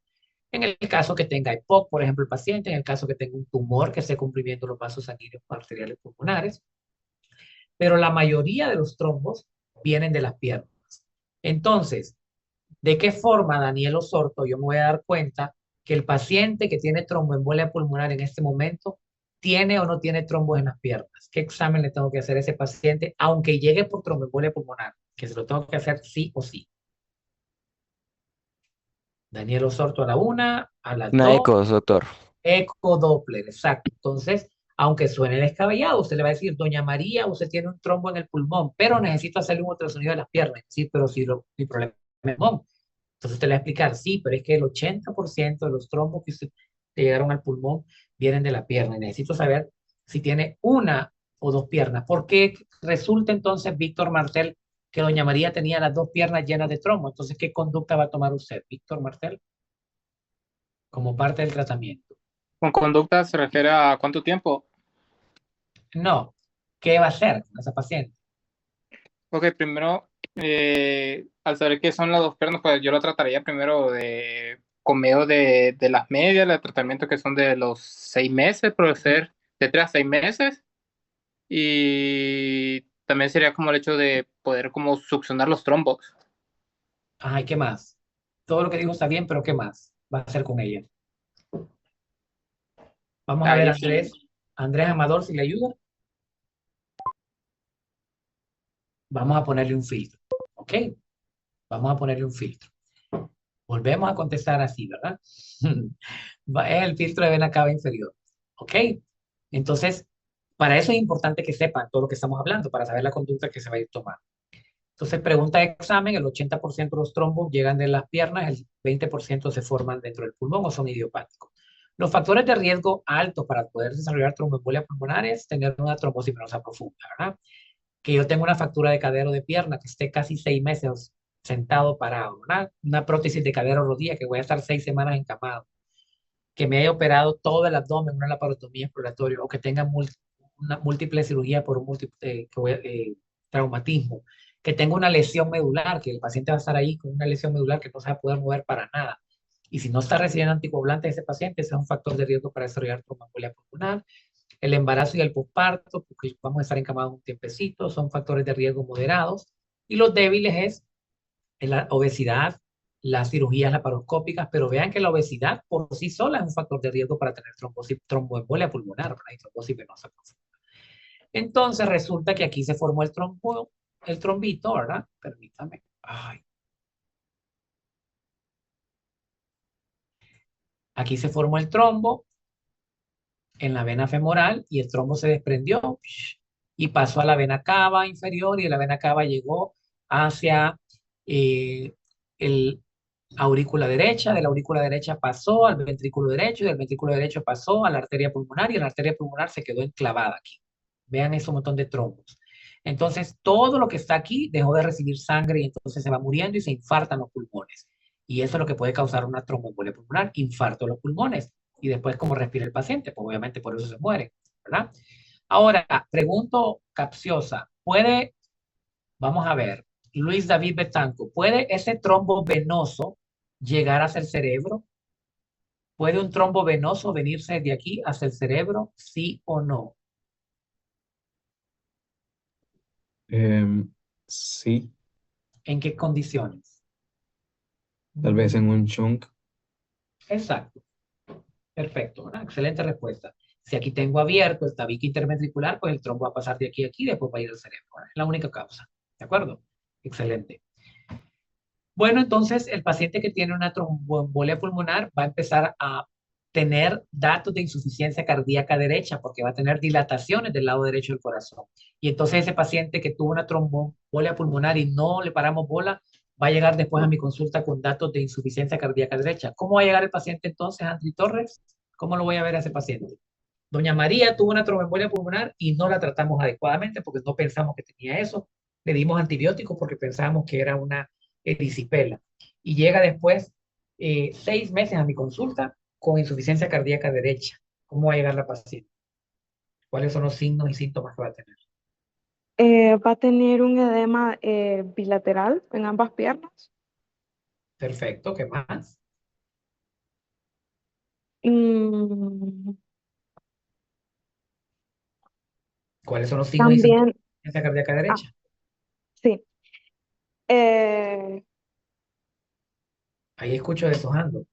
En el caso que tenga EPOC, por ejemplo, el paciente, en el caso que tenga un tumor que esté comprimiendo los vasos sanguíneos arteriales pulmonares, pero la mayoría de los trombos vienen de las piernas. Entonces, ¿de qué forma, Daniel Osorto, yo me voy a dar cuenta que el paciente que tiene tromboembolia pulmonar en este momento tiene o no tiene trombos en las piernas? ¿Qué examen le tengo que hacer a ese paciente, aunque llegue por tromboembolia pulmonar? Que se lo tengo que hacer sí o sí. Daniel Osorto a la 1, a las Una 2, eco, doctor. ecodoppler, exacto. Entonces, aunque suene descabellado, usted le va a decir, doña María, usted tiene un trombo en el pulmón, pero necesito hacerle un ultrasonido de las piernas. Sí, pero si mi problema es el pulmón. Entonces usted le va a explicar, sí, pero es que el 80% de los trombos que te llegaron al pulmón vienen de la pierna. Y necesito saber si tiene una o dos piernas. ¿Por qué resulta entonces, Víctor Martel, que doña María tenía las dos piernas llenas de trombo? Entonces, ¿qué conducta va a tomar usted, Víctor Martel, como parte del tratamiento? Con conducta se refiere a cuánto tiempo. No, ¿qué va a hacer con esa paciente? Ok, primero, al saber qué son las dos piernas, pues yo lo trataría primero con medio de las medias, de tratamiento que son de los 6 meses, proceder de 3 a 6 meses. Y también sería como el hecho de poder como succionar los trombos. Ay, ¿qué más? Todo lo que dijo está bien, pero ¿qué más va a hacer con ella? Vamos a ver, Ahí sí. Andrés Amador, si le ayuda. Vamos a ponerle un filtro, ¿ok? Vamos a ponerle un filtro. Volvemos a contestar así, ¿verdad? Es el filtro de vena cava inferior, ¿ok? Entonces, para eso es importante que sepan todo lo que estamos hablando, para saber la conducta que se va a ir tomando. Entonces, pregunta de examen, el 80% de los trombos llegan de las piernas, el 20% se forman dentro del pulmón o son idiopáticos. Los factores de riesgo altos para poder desarrollar tromboembolia pulmonar es tener una trombosis venosa profunda, ¿verdad? Que yo tenga una fractura de cadera de pierna, que esté casi 6 meses sentado parado, ¿verdad? Una prótesis de cadera o rodilla, que voy a estar 6 semanas encamado, que me haya operado todo el abdomen, una laparotomía exploratoria, o que tenga una múltiple cirugía por un traumatismo, que tenga una lesión medular, que el paciente va a estar ahí con una lesión medular que no se va a poder mover para nada. Y si no está recibiendo anticoagulantes ese paciente, ese es un factor de riesgo para desarrollar tromboembolia pulmonar. El embarazo y el posparto, porque vamos a estar encamados un tiempecito, son factores de riesgo moderados. Y los débiles es la obesidad, las cirugías laparoscópicas, pero vean que la obesidad por sí sola es un factor de riesgo para tener tromboembolia pulmonar, ¿verdad? Y trombosis venosa profunda. Entonces resulta que aquí se formó el trombito, ¿verdad? Permítame. Ay. Aquí se formó el trombo en la vena femoral y el trombo se desprendió y pasó a la vena cava inferior y de la vena cava llegó hacia el aurícula derecha, de la aurícula derecha pasó al ventrículo derecho y del ventrículo derecho pasó a la arteria pulmonar y la arteria pulmonar se quedó enclavada aquí. Vean ese montón de trombos. Entonces, todo lo que está aquí dejó de recibir sangre y entonces se va muriendo y se infartan los pulmones. Y eso es lo que puede causar una tromboembolia pulmonar, infarto de los pulmones. Y después, ¿cómo respira el paciente? Pues obviamente por eso se muere, ¿verdad? Ahora, pregunto capciosa, vamos a ver, Luis David Betanco, ¿puede ese trombo venoso llegar hacia el cerebro? ¿Puede un trombo venoso venirse de aquí hacia el cerebro? ¿Sí o no? Sí, ¿En qué condiciones? tal vez en un chunk. Exacto. Perfecto, ¿verdad? Excelente respuesta. Si aquí tengo abierto el tabique interventricular, pues el trombo va a pasar de aquí a aquí y después va a ir al cerebro, ¿verdad? Es la única causa. ¿De acuerdo? Excelente. Bueno, entonces el paciente que tiene una tromboembolia pulmonar va a empezar a tener datos de insuficiencia cardíaca derecha porque va a tener dilataciones del lado derecho del corazón. Y entonces ese paciente que tuvo una tromboembolia pulmonar y no le paramos bola, va a llegar después a mi consulta con datos de insuficiencia cardíaca derecha. ¿Cómo va a llegar el paciente entonces, Andri Torres? ¿Cómo lo voy a ver a ese paciente? Doña María tuvo una tromboembolia pulmonar y no la tratamos adecuadamente porque no pensamos que tenía eso. Le dimos antibióticos porque pensábamos que era una erisipela. Y llega después 6 meses a mi consulta con insuficiencia cardíaca derecha. ¿Cómo va a llegar la paciente? ¿Cuáles son los signos y síntomas que va a tener? Va a tener un edema bilateral en ambas piernas. Perfecto, ¿qué más? Mm, ¿Cuáles son los signos y síntomas de también, insuficiencia cardíaca derecha? sí. Eh, Ahí escucho deshojando,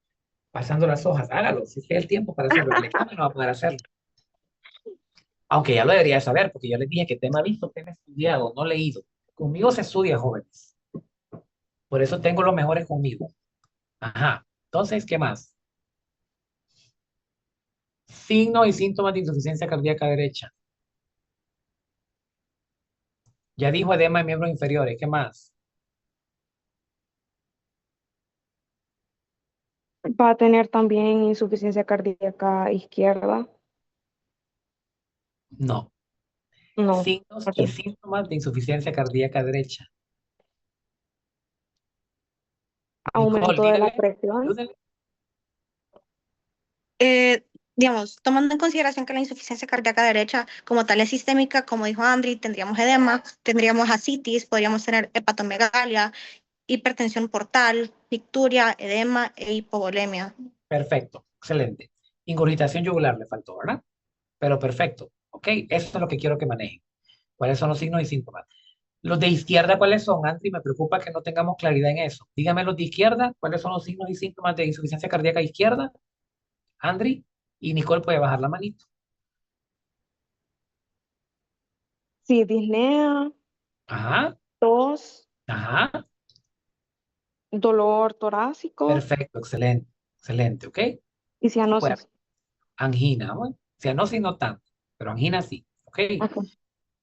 pasando las hojas. Hágalo, si es el tiempo para hacerlo. El examen no va a poder hacerlo. Aunque ya lo debería saber, porque yo les dije que tema visto, tema estudiado, no leído. Conmigo se estudia, jóvenes. Por eso tengo los mejores conmigo. Ajá. Entonces, ¿qué más? Signos y síntomas de insuficiencia cardíaca derecha. Ya dijo edema de miembros inferiores. ¿Qué más? Va a tener también insuficiencia cardíaca izquierda. No. No. Signos y Ok. síntomas de insuficiencia cardíaca derecha. Nicole, Aumento de la dígale, presión. ayúdele. Digamos, tomando en consideración que la insuficiencia cardíaca derecha como tal es sistémica, como dijo Andri, tendríamos edema, tendríamos ascitis, podríamos tener hepatomegalia, hipertensión portal, icturia, edema e hipovolemia. Perfecto, excelente. Ingurgitación yugular le faltó, ¿verdad? Pero perfecto, ¿ok? Eso es lo que quiero que manejen. ¿Cuáles son los signos y síntomas? Los de izquierda, ¿cuáles son, Andri? Me preocupa que no tengamos claridad en eso. Dígame los de izquierda, ¿cuáles son los signos y síntomas de insuficiencia cardíaca izquierda? Andri, y Nicole puede bajar la manito. Sí, disnea, Ajá, tos, ajá, dolor torácico perfecto, excelente, excelente, ¿ok? y Sí puede haber. cianosis. Angina, ¿no? Cianosis no tanto, pero angina sí, ¿ok? Ok.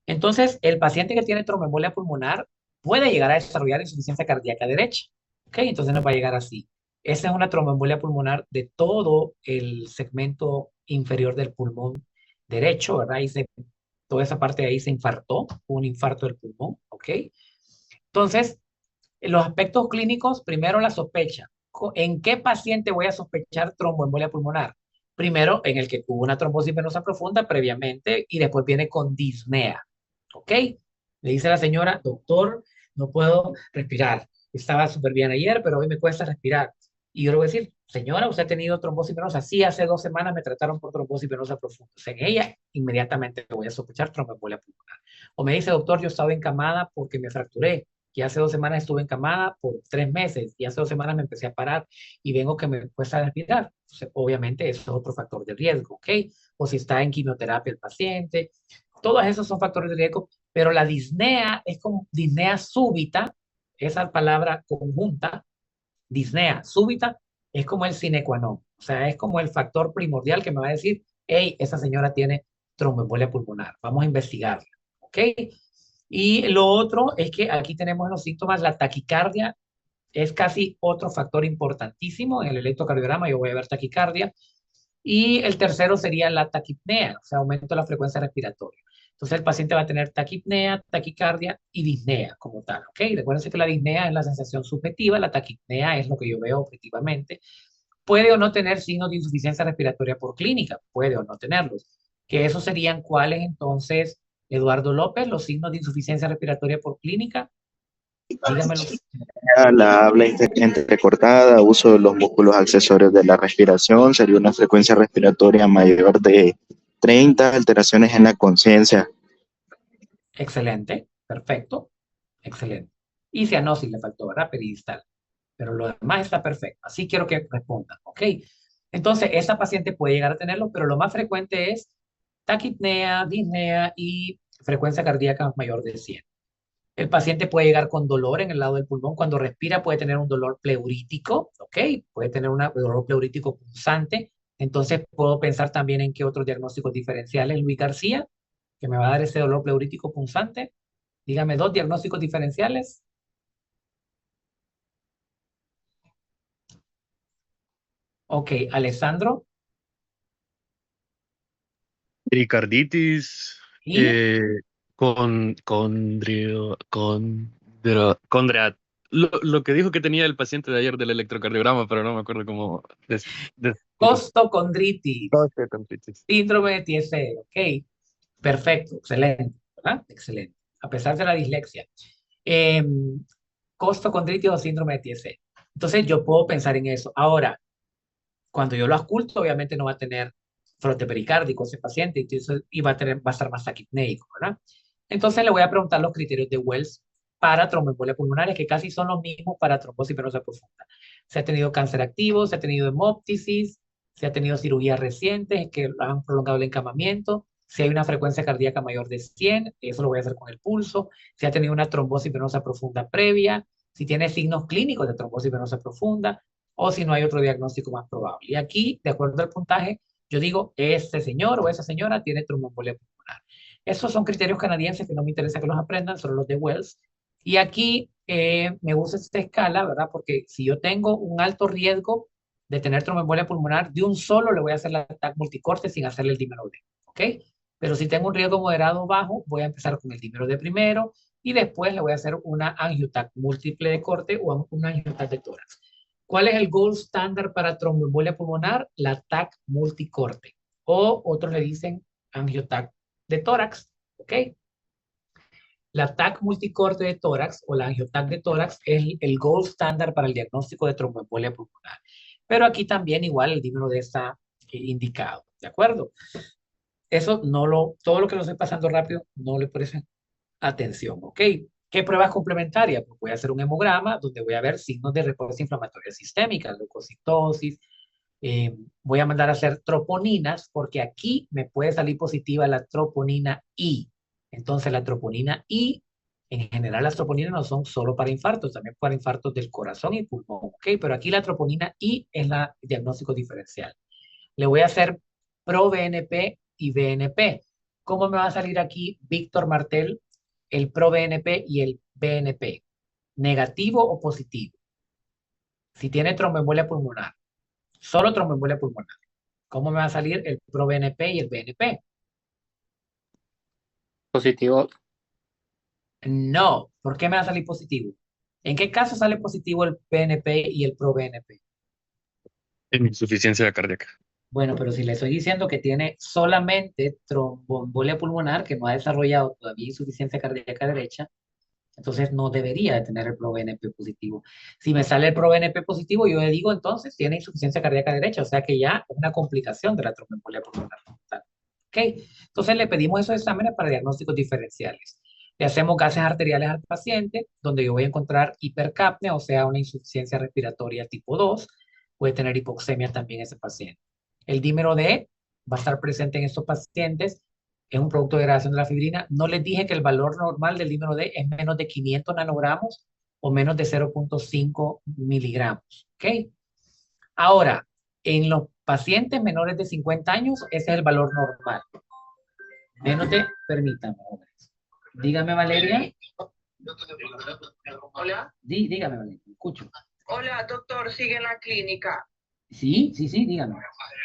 Entonces, el paciente que tiene tromboembolia pulmonar puede llegar a desarrollar insuficiencia cardíaca derecha, ¿ok? Entonces no va a llegar así. Esa es una tromboembolia pulmonar de todo el segmento inferior del pulmón derecho, ¿verdad? Toda esa parte de ahí se infartó, un infarto del pulmón, ¿ok? Entonces, en los aspectos clínicos, primero la sospecha. ¿En qué paciente voy a sospechar tromboembolia pulmonar? Primero, en el que tuvo una trombosis venosa profunda previamente y después viene con disnea. ¿Ok? Le dice la señora, doctor, no puedo respirar. Estaba súper bien ayer, pero hoy me cuesta respirar. Y yo le voy a decir, señora, ¿usted ha tenido trombosis venosa? Sí, hace 2 semanas me trataron por trombosis venosa profunda. O sea, en ella, inmediatamente voy a sospechar tromboembolia pulmonar. O me dice, doctor, yo estaba encamada porque me fracturé y hace 2 semanas estuve encamada por 3 meses y hace 2 semanas me empecé a parar y vengo que me cuesta respirar. Entonces, obviamente, eso es otro factor de riesgo, ¿ok? O si está en quimioterapia el paciente, todos esos son factores de riesgo, pero la disnea es como disnea súbita, esa palabra conjunta, disnea súbita, es como el sine qua non, o sea, es como el factor primordial que me va a decir, hey, esa señora tiene tromboembolia pulmonar, vamos a investigarla, ¿ok? Y lo otro es que aquí tenemos los síntomas, la taquicardia es casi otro factor importantísimo en el electrocardiograma, yo voy a ver taquicardia, y el tercero sería la taquipnea, o sea, aumento de la frecuencia respiratoria. Entonces el paciente va a tener taquipnea, taquicardia y disnea como tal, ¿ok? Recuérdense que la disnea es la sensación subjetiva, la taquipnea es lo que yo veo objetivamente. Puede o no tener signos de insuficiencia respiratoria por clínica, puede o no tenerlos. Que esos serían cuáles entonces, Eduardo López, los signos de insuficiencia respiratoria por clínica. Dígamelos. La habla entrecortada, uso de los músculos accesorios de la respiración, sería una frecuencia respiratoria mayor de 30, alteraciones en la conciencia. Excelente, perfecto, excelente. Y cianosis le faltó, ¿verdad? Peridistal. Pero lo demás está perfecto. Así quiero que respondan, ¿ok? Entonces, esa paciente puede llegar a tenerlo, pero lo más frecuente es taquipnea, disnea y frecuencia cardíaca mayor de 100. El paciente puede llegar con dolor en el lado del pulmón. Cuando respira puede tener un dolor pleurítico, ¿ok? Puede tener un dolor pleurítico punzante. Entonces puedo pensar también en qué otros diagnósticos diferenciales. Luis García, que me va a dar ese dolor pleurítico punzante. Dígame 2 diagnósticos diferenciales. Ok, Alessandro. Pericarditis, ¿Y? condria. Lo que dijo que tenía el paciente de ayer del electrocardiograma, pero no me acuerdo cómo. Costocondritis, Costocondritis. síndrome de TSE, ok, perfecto, excelente, ¿verdad? Excelente, a pesar de la dislexia. Eh, Costocondritis o síndrome de TSE. Entonces yo puedo pensar en eso. Ahora, cuando yo lo ausculto, obviamente no va a tener frote pericárdico ese paciente y va a estar más taquipneico, ¿verdad? Entonces le voy a preguntar los criterios de Wells para tromboembolia pulmonares, que casi son los mismos para trombosis venosa profunda. Se ha tenido cáncer activo, se ha tenido hemóptisis, se ha tenido cirugías recientes que han prolongado el encamamiento, si hay una frecuencia cardíaca mayor de 100, eso lo voy a hacer con el pulso, si ha tenido una trombosis venosa profunda previa, si tiene signos clínicos de trombosis venosa profunda, o si no hay otro diagnóstico más probable. Y aquí, de acuerdo al puntaje, yo digo, este señor o esa señora tiene tromboembolia pulmonar. Esos son criterios canadienses que no me interesa que los aprendan, son los de Wells. Y aquí me gusta esta escala, ¿verdad? Porque si yo tengo un alto riesgo de tener tromboembolia pulmonar, de un solo le voy a hacer la TAC multicorte sin hacerle el dímero D, ¿ok? Pero si tengo un riesgo moderado o bajo, voy a empezar con el dímero D primero y después le voy a hacer una angiotac múltiple de corte o una angiotac de tórax. ¿Cuál es el gold standard para tromboembolia pulmonar? La TAC multicorte. O otros le dicen angiotac de tórax, ¿ok? La TAC multicorte de tórax o la angiotac de tórax es el gold standard para el diagnóstico de tromboembolia pulmonar. Pero aquí también igual el dímero D está indicado, ¿de acuerdo? Eso todo lo que lo estoy pasando rápido, no le presten atención, ¿ok? ¿Qué pruebas complementarias? Pues voy a hacer un hemograma donde voy a ver signos de respuesta inflamatoria sistémica, leucocitosis. Voy a mandar a hacer troponinas porque aquí me puede salir positiva la troponina I. Entonces la troponina I, en general las troponinas no son solo para infartos, también para infartos del corazón y pulmón, ¿ok? Pero aquí la troponina I es el diagnóstico diferencial. Le voy a hacer pro-BNP y BNP. ¿Cómo me va a salir aquí Víctor Martel, el pro-BNP y el BNP? ¿Negativo o positivo? Si tiene tromboembolia pulmonar, solo tromboembolia pulmonar, ¿cómo me va a salir el pro-BNP y el BNP? Positivo. No, ¿por qué me va a salir positivo? ¿En qué caso sale positivo el BNP y el pro-BNP? En insuficiencia cardíaca. Bueno, pero si le estoy diciendo que tiene solamente tromboembolia pulmonar, que no ha desarrollado todavía insuficiencia cardíaca derecha, entonces no debería de tener el pro-BNP positivo. Si me sale el pro-BNP positivo, yo le digo entonces tiene insuficiencia cardíaca derecha, o sea que ya es una complicación de la tromboembolia pulmonar. ¿Ok? Entonces le pedimos esos exámenes para diagnósticos diferenciales. Le hacemos gases arteriales al paciente, donde yo voy a encontrar hipercapnia, o sea, una insuficiencia respiratoria tipo 2. Puede tener hipoxemia también ese paciente. El dímero D va a estar presente en estos pacientes. Es un producto de degradación de la fibrina. No les dije que el valor normal del dímero D es menos de 500 nanogramos o menos de 0.5 miligramos. ¿Ok? Ahora, en los pacientes menores de 50 años, ese es el valor normal. Menos de, permítame. Dígame, Valeria. Hola. Dígame, Valeria. Escucho. Hola, doctor, ¿sigue en la clínica? Sí, dígame.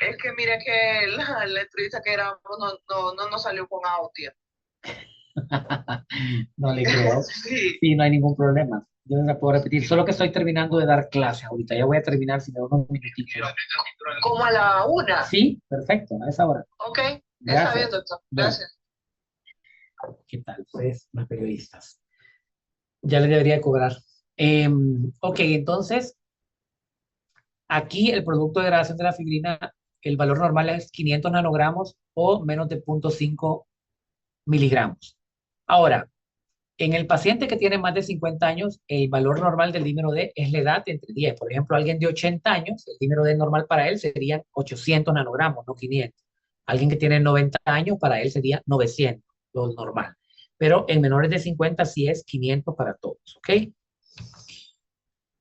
Es que mire que la entrevista que grabamos no salió con audio. No le creo. Sí, no hay ningún problema. Yo no la puedo repetir, solo que estoy terminando de dar clases ahorita. Ya voy a terminar si me da unos minutitos. ¿Como a la 1? Sí, perfecto, a esa hora. Ok, Gracias. está bien, doctor. Gracias. ¿Qué tal? Pues, los periodistas. Ya le debería de cobrar. Ok, entonces, aquí el producto de degradación de la fibrina, el valor normal es 500 nanogramos o menos de 0.5 miligramos. Ahora, en el paciente que tiene más de 50 años, el valor normal del dímero D es la edad entre 10. Por ejemplo, alguien de 80 años, el dímero D normal para él serían 800 nanogramos, no 500. Alguien que tiene 90 años, para él sería 900, lo normal. Pero en menores de 50 sí es 500 para todos, ¿ok?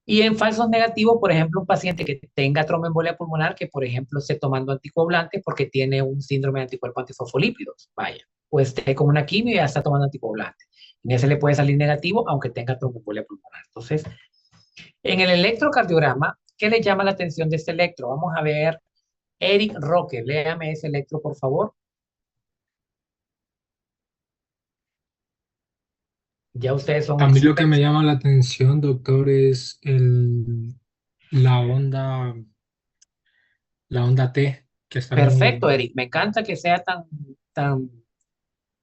Y en falsos negativos, por ejemplo, un paciente que tenga tromboembolia pulmonar, que por ejemplo esté tomando anticoagulantes porque tiene un síndrome de anticuerpo antifosfolípidos, vaya, o esté con una quimio y ya está tomando anticoagulantes. En ese le puede salir negativo, aunque tenga tromboembolia pulmonar. Entonces, en el electrocardiograma, ¿qué le llama la atención de este electro? Vamos a ver, Eric Roque, léame ese electro, por favor. Ya ustedes son A mí lo que expertos. me llama la atención, doctor, es la onda T que está Perfecto, muy... Eric. Me encanta que sea tan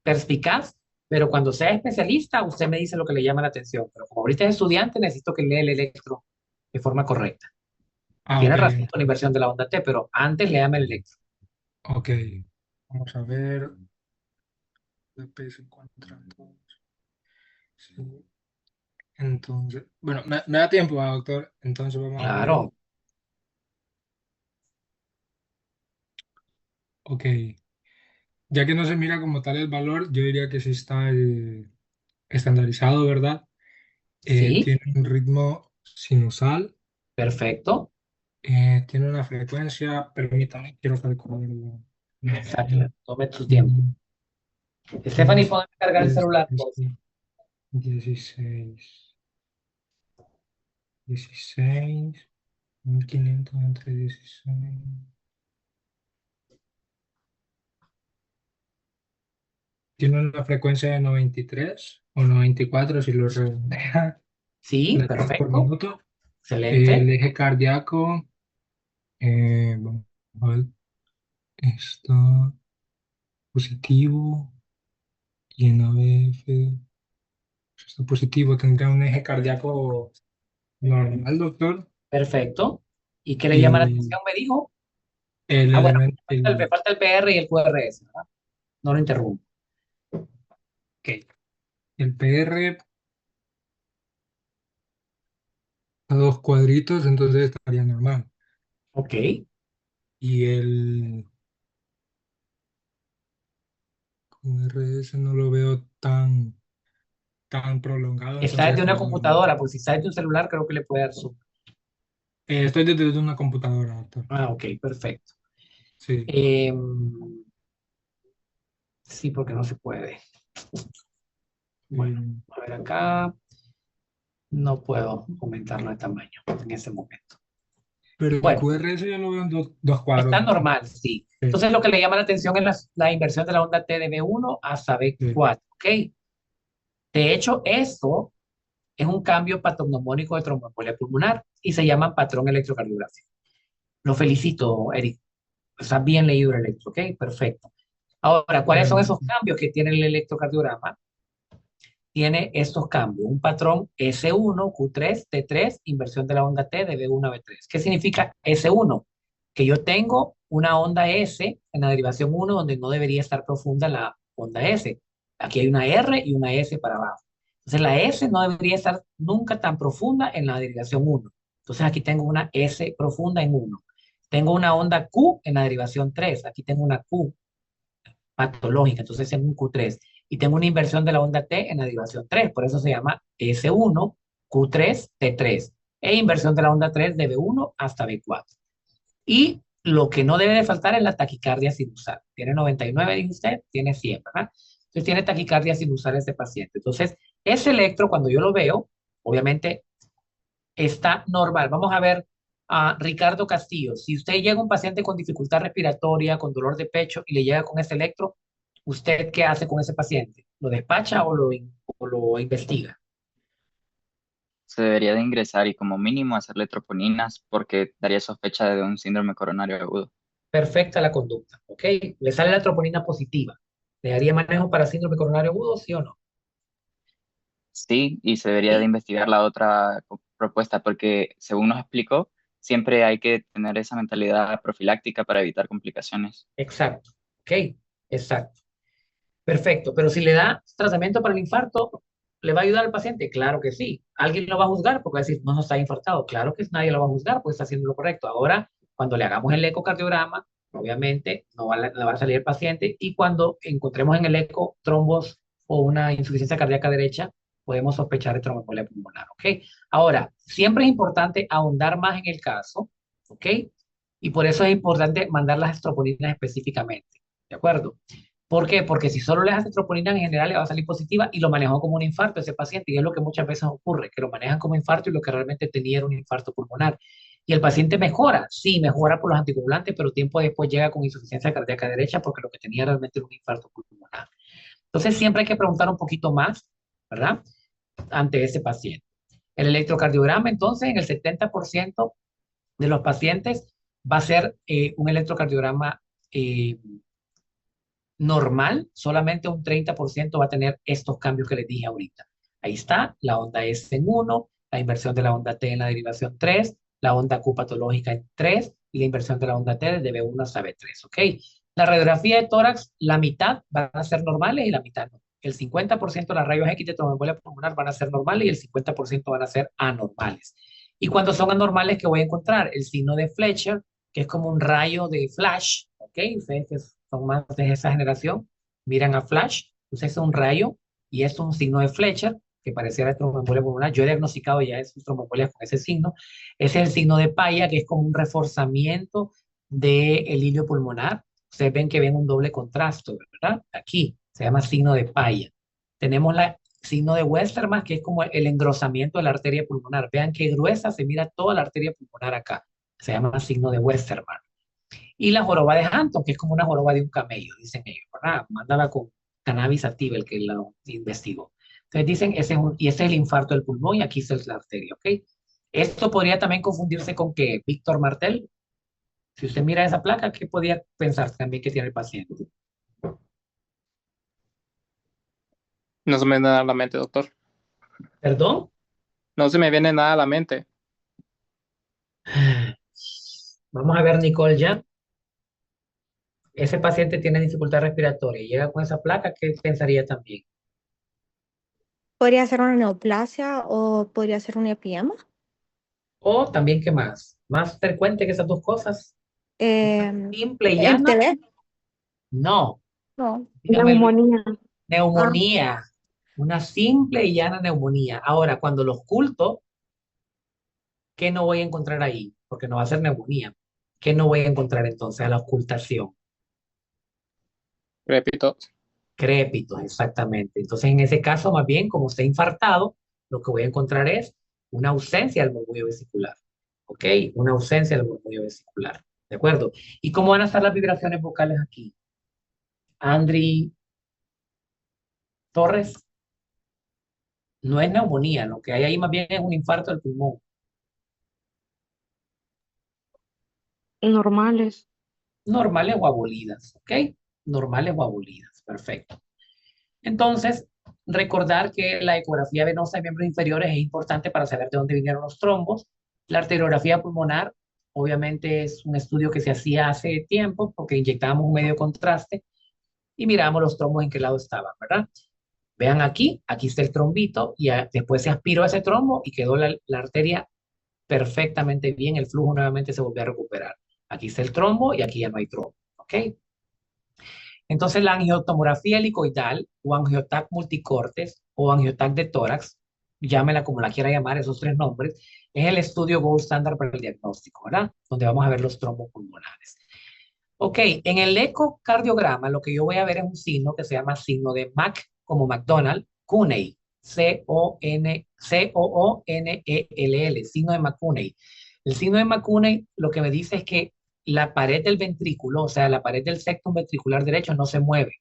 perspicaz, pero cuando sea especialista, usted me dice lo que le llama la atención. Pero como ahorita es estudiante, necesito que lea el electro de forma correcta. Tiene ok, razón con la inversión de la onda T, pero antes léame el electro. ok. Vamos a ver. BP se encuentra. Sí. Entonces, bueno, me da tiempo, doctor. Entonces vamos a ver. Claro. Ok. Ya que no se mira como tal el valor, yo diría que sí está estandarizado, ¿verdad? Sí, Tiene un ritmo sinusal. perfecto. Tiene una frecuencia, permítame, quiero calcularlo. Exacto, tome tu tiempo. Stephanie, ¿puedes cargar el celular? 16. 1500 entre 16. Tiene una frecuencia de 93 o 94 si lo redondea. Sí, latidos por perfecto. minuto. Excelente. El eje cardíaco, vamos a ver, está positivo y en ABF está positivo. Tendría un eje cardíaco normal, doctor. Perfecto. ¿Y qué le llama la atención? Me dijo. El Bueno, elemento, me falta el PR y el QRS, ¿verdad? No lo interrumpo. ok. El PR a 2 cuadritos, entonces estaría normal. Ok. Y el QRS no lo veo tan prolongado. Está Entonces desde una computadora, porque si está desde un celular, creo que le puede dar zoom. estoy desde una computadora, doctor. Ah, ok, perfecto. Sí. Sí, porque no se puede. Bueno, a ver acá. No puedo aumentarlo de tamaño en ese momento. Pero el Bueno, QRS yo lo veo en dos cuadros. está normal, sí. Entonces lo que le llama la atención es la inversión de la onda T de B1 hasta B4, ¿ok? De hecho, esto es un cambio patognomónico de tromboembolia pulmonar y se llama patrón electrocardiográfico. Lo felicito, Eric. Está bien leído el electro, ¿ok? Perfecto. Ahora, ¿cuáles son esos cambios que tiene el electrocardiograma? Tiene estos cambios, un patrón S1, Q3, T3, inversión de la onda T de B1 a B3. ¿Qué significa S1? Que yo tengo una onda S en la derivación 1 donde no debería estar profunda la onda S. Aquí hay una R y una S para abajo. Entonces la S no debería estar nunca tan profunda en la derivación 1. Entonces aquí tengo una S profunda en 1. Tengo una onda Q en la derivación 3. Aquí tengo una Q patológica, entonces es un Q3. Y tengo una inversión de la onda T en la derivación 3, por eso se llama S1, Q3, T3. E inversión de la onda 3 de B1 hasta B4. Y lo que no debe de faltar es la taquicardia sinusal. Tiene 99, dice usted, tiene 100, ¿verdad? Entonces tiene taquicardia sinusal este paciente. Entonces, ese electro, cuando yo lo veo, obviamente está normal. Vamos a ver a Ricardo Castillo. Si usted llega a un paciente con dificultad respiratoria, con dolor de pecho y le llega con ese electro, ¿usted qué hace con ese paciente? ¿Lo despacha o lo investiga? Se debería de ingresar y como mínimo hacerle troponinas porque daría sospecha de un síndrome coronario agudo. Perfecta la conducta, ¿ok? Le sale la troponina positiva. ¿Le daría manejo para síndrome coronario agudo, sí o no? Sí, y se debería de investigar la otra propuesta porque, según nos explicó, siempre hay que tener esa mentalidad profiláctica para evitar complicaciones. Exacto, ¿ok? Exacto. Perfecto, pero si le da tratamiento para el infarto, ¿le va a ayudar al paciente? Claro que sí. ¿Alguien lo va a juzgar? Porque va a decir, no, no está infartado. Claro que nadie lo va a juzgar porque está haciendo lo correcto. Ahora, cuando le hagamos el ecocardiograma, obviamente no va a salir el paciente y cuando encontremos en el eco trombos o una insuficiencia cardíaca derecha, podemos sospechar de tromboembolia pulmonar, ¿ok? Ahora, siempre es importante ahondar más en el caso, ¿ok? Y por eso es importante mandar las troponinas específicamente, ¿de acuerdo? ¿Por qué? Porque si solo le hace troponina en general le va a salir positiva y lo manejó como un infarto ese paciente y es lo que muchas veces ocurre, que lo manejan como infarto y lo que realmente tenía era un infarto pulmonar. Y el paciente mejora, sí, mejora por los anticoagulantes, pero tiempo después llega con insuficiencia cardíaca derecha porque lo que tenía realmente era un infarto pulmonar. Entonces siempre hay que preguntar un poquito más, ¿verdad? Ante ese paciente. El electrocardiograma, entonces, en el 70% de los pacientes va a ser un electrocardiograma normal, solamente un 30% va a tener estos cambios que les dije ahorita. Ahí está, la onda S en 1, la inversión de la onda T en la derivación 3, la onda Q patológica en 3 y la inversión de la onda T desde B1 hasta B3, ¿ok? La radiografía de tórax, la mitad van a ser normales y la mitad no. El 50% de las rayos X de tromboembolia pulmonar van a ser normales y el 50% van a ser anormales. Y cuando son anormales, ¿qué voy a encontrar? El signo de Fletcher, que es como un rayo de flash, ¿ok? Ustedes que son más de esa generación, miran a flash, entonces es un rayo y es un signo de Fletcher. que pareciera tromboembolia pulmonar. Yo he diagnosticado ya esas tromboembolias con ese signo. Ese es el signo de Paya, que es como un reforzamiento del hilio pulmonar. Ustedes ven que ven un doble contraste, ¿verdad? Aquí se llama signo de Paya. Tenemos el signo de Westermann, que es como el engrosamiento de la arteria pulmonar. Vean qué gruesa se mira toda la arteria pulmonar acá. Se llama signo de Westermann. Y la joroba de Hampton, que es como una joroba de un camello, dicen ellos, ¿verdad? Mándala con cannabis sativa, el que lo investigó. Entonces dicen, y ese es el infarto del pulmón y aquí es la arteria, ¿ok? Esto podría también confundirse con que Víctor Martel, si usted mira esa placa, ¿qué podría pensar también que tiene el paciente? No se me viene nada a la mente, doctor. ¿Perdón? No se me viene nada a la mente. Vamos a ver, Nicole, ya. Ese paciente tiene dificultad respiratoria y llega con esa placa, ¿qué pensaría también? Podría ser una neoplasia o podría ser un EPM. O también, ¿qué más? Más frecuente que esas dos cosas. Simple y llana. ¿MTB? No. No. Dígame, Neumonía. neumonía. Una simple y llana neumonía. Ahora, cuando lo oculto, ¿qué no voy a encontrar ahí? Porque no va a ser neumonía. ¿Qué no voy a encontrar entonces a la ocultación? Repito. Crépitos, exactamente. Entonces, en ese caso, más bien, como está infartado, lo que voy a encontrar es una ausencia del murmullo vesicular. ¿Ok? Una ausencia del murmullo vesicular. ¿De acuerdo? ¿Y cómo van a estar las vibraciones vocales aquí? Andri Torres, no es neumonía, lo que hay ahí más bien es un infarto del pulmón. Normales. Normales o abolidas, ¿ok? Normales o abolidas, perfecto. Entonces, recordar que la ecografía venosa de miembros inferiores es importante para saber de dónde vinieron los trombos. La arteriografía pulmonar, obviamente, es un estudio que se hacía hace tiempo porque inyectábamos un medio de contraste y mirábamos los trombos en qué lado estaban, ¿verdad? Vean aquí está el trombito y después se aspiró ese trombo y quedó la arteria perfectamente bien, el flujo nuevamente se volvió a recuperar. Aquí está el trombo y aquí ya no hay trombo, ¿ok? Entonces la angiotomografía helicoidal o angiotac multicortes o angiotac de tórax, llámela como la quiera llamar, esos tres nombres, es el estudio gold standard para el diagnóstico, ¿verdad? Donde vamos a ver los trombos pulmonares. Ok, en el ecocardiograma lo que yo voy a ver es un signo que se llama signo de Mac, como McDonald, Cooney, C-O-O-N-E-L-L, signo de McCooney. El signo de McCooney lo que me dice es que la pared del ventrículo, o sea, la pared del septum ventricular derecho no se mueve.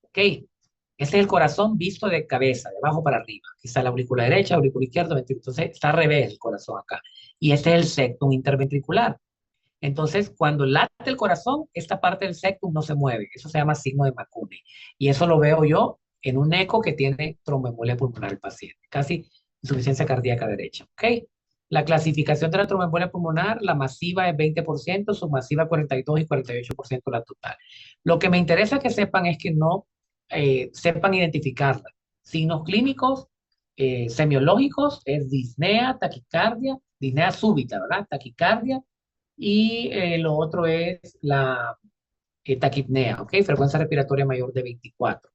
Ok, ese es el corazón visto de cabeza, de abajo para arriba. Aquí está la aurícula derecha, aurícula izquierda, ventrículo. Entonces está al revés el corazón acá. Y este es el septum interventricular. Entonces, cuando late el corazón, esta parte del septum no se mueve. Eso se llama signo de McCooney. Y eso lo veo yo en un eco que tiene tromboembolia pulmonar el paciente. Casi insuficiencia cardíaca derecha. ¿Ok? La clasificación de la tromboembolia pulmonar, la masiva es 20%, submasiva 42 y 48% la total. Lo que me interesa que sepan es que no sepan identificarla. Signos clínicos, semiológicos, es disnea, taquicardia, disnea súbita, ¿verdad? Taquicardia, y lo otro es la taquipnea, ¿ok? Frecuencia respiratoria mayor de 24.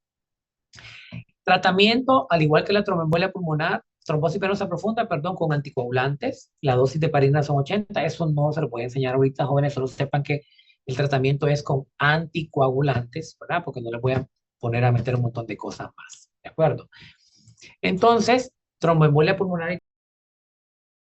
Tratamiento, al igual que la tromboembolia pulmonar, trombosis venosa profunda, perdón, con anticoagulantes. La dosis de heparina son 80. Eso no se lo puede enseñar ahorita, jóvenes. Solo sepan que el tratamiento es con anticoagulantes, ¿verdad? Porque no les voy a poner a meter un montón de cosas más, ¿de acuerdo? Entonces, tromboembolia pulmonar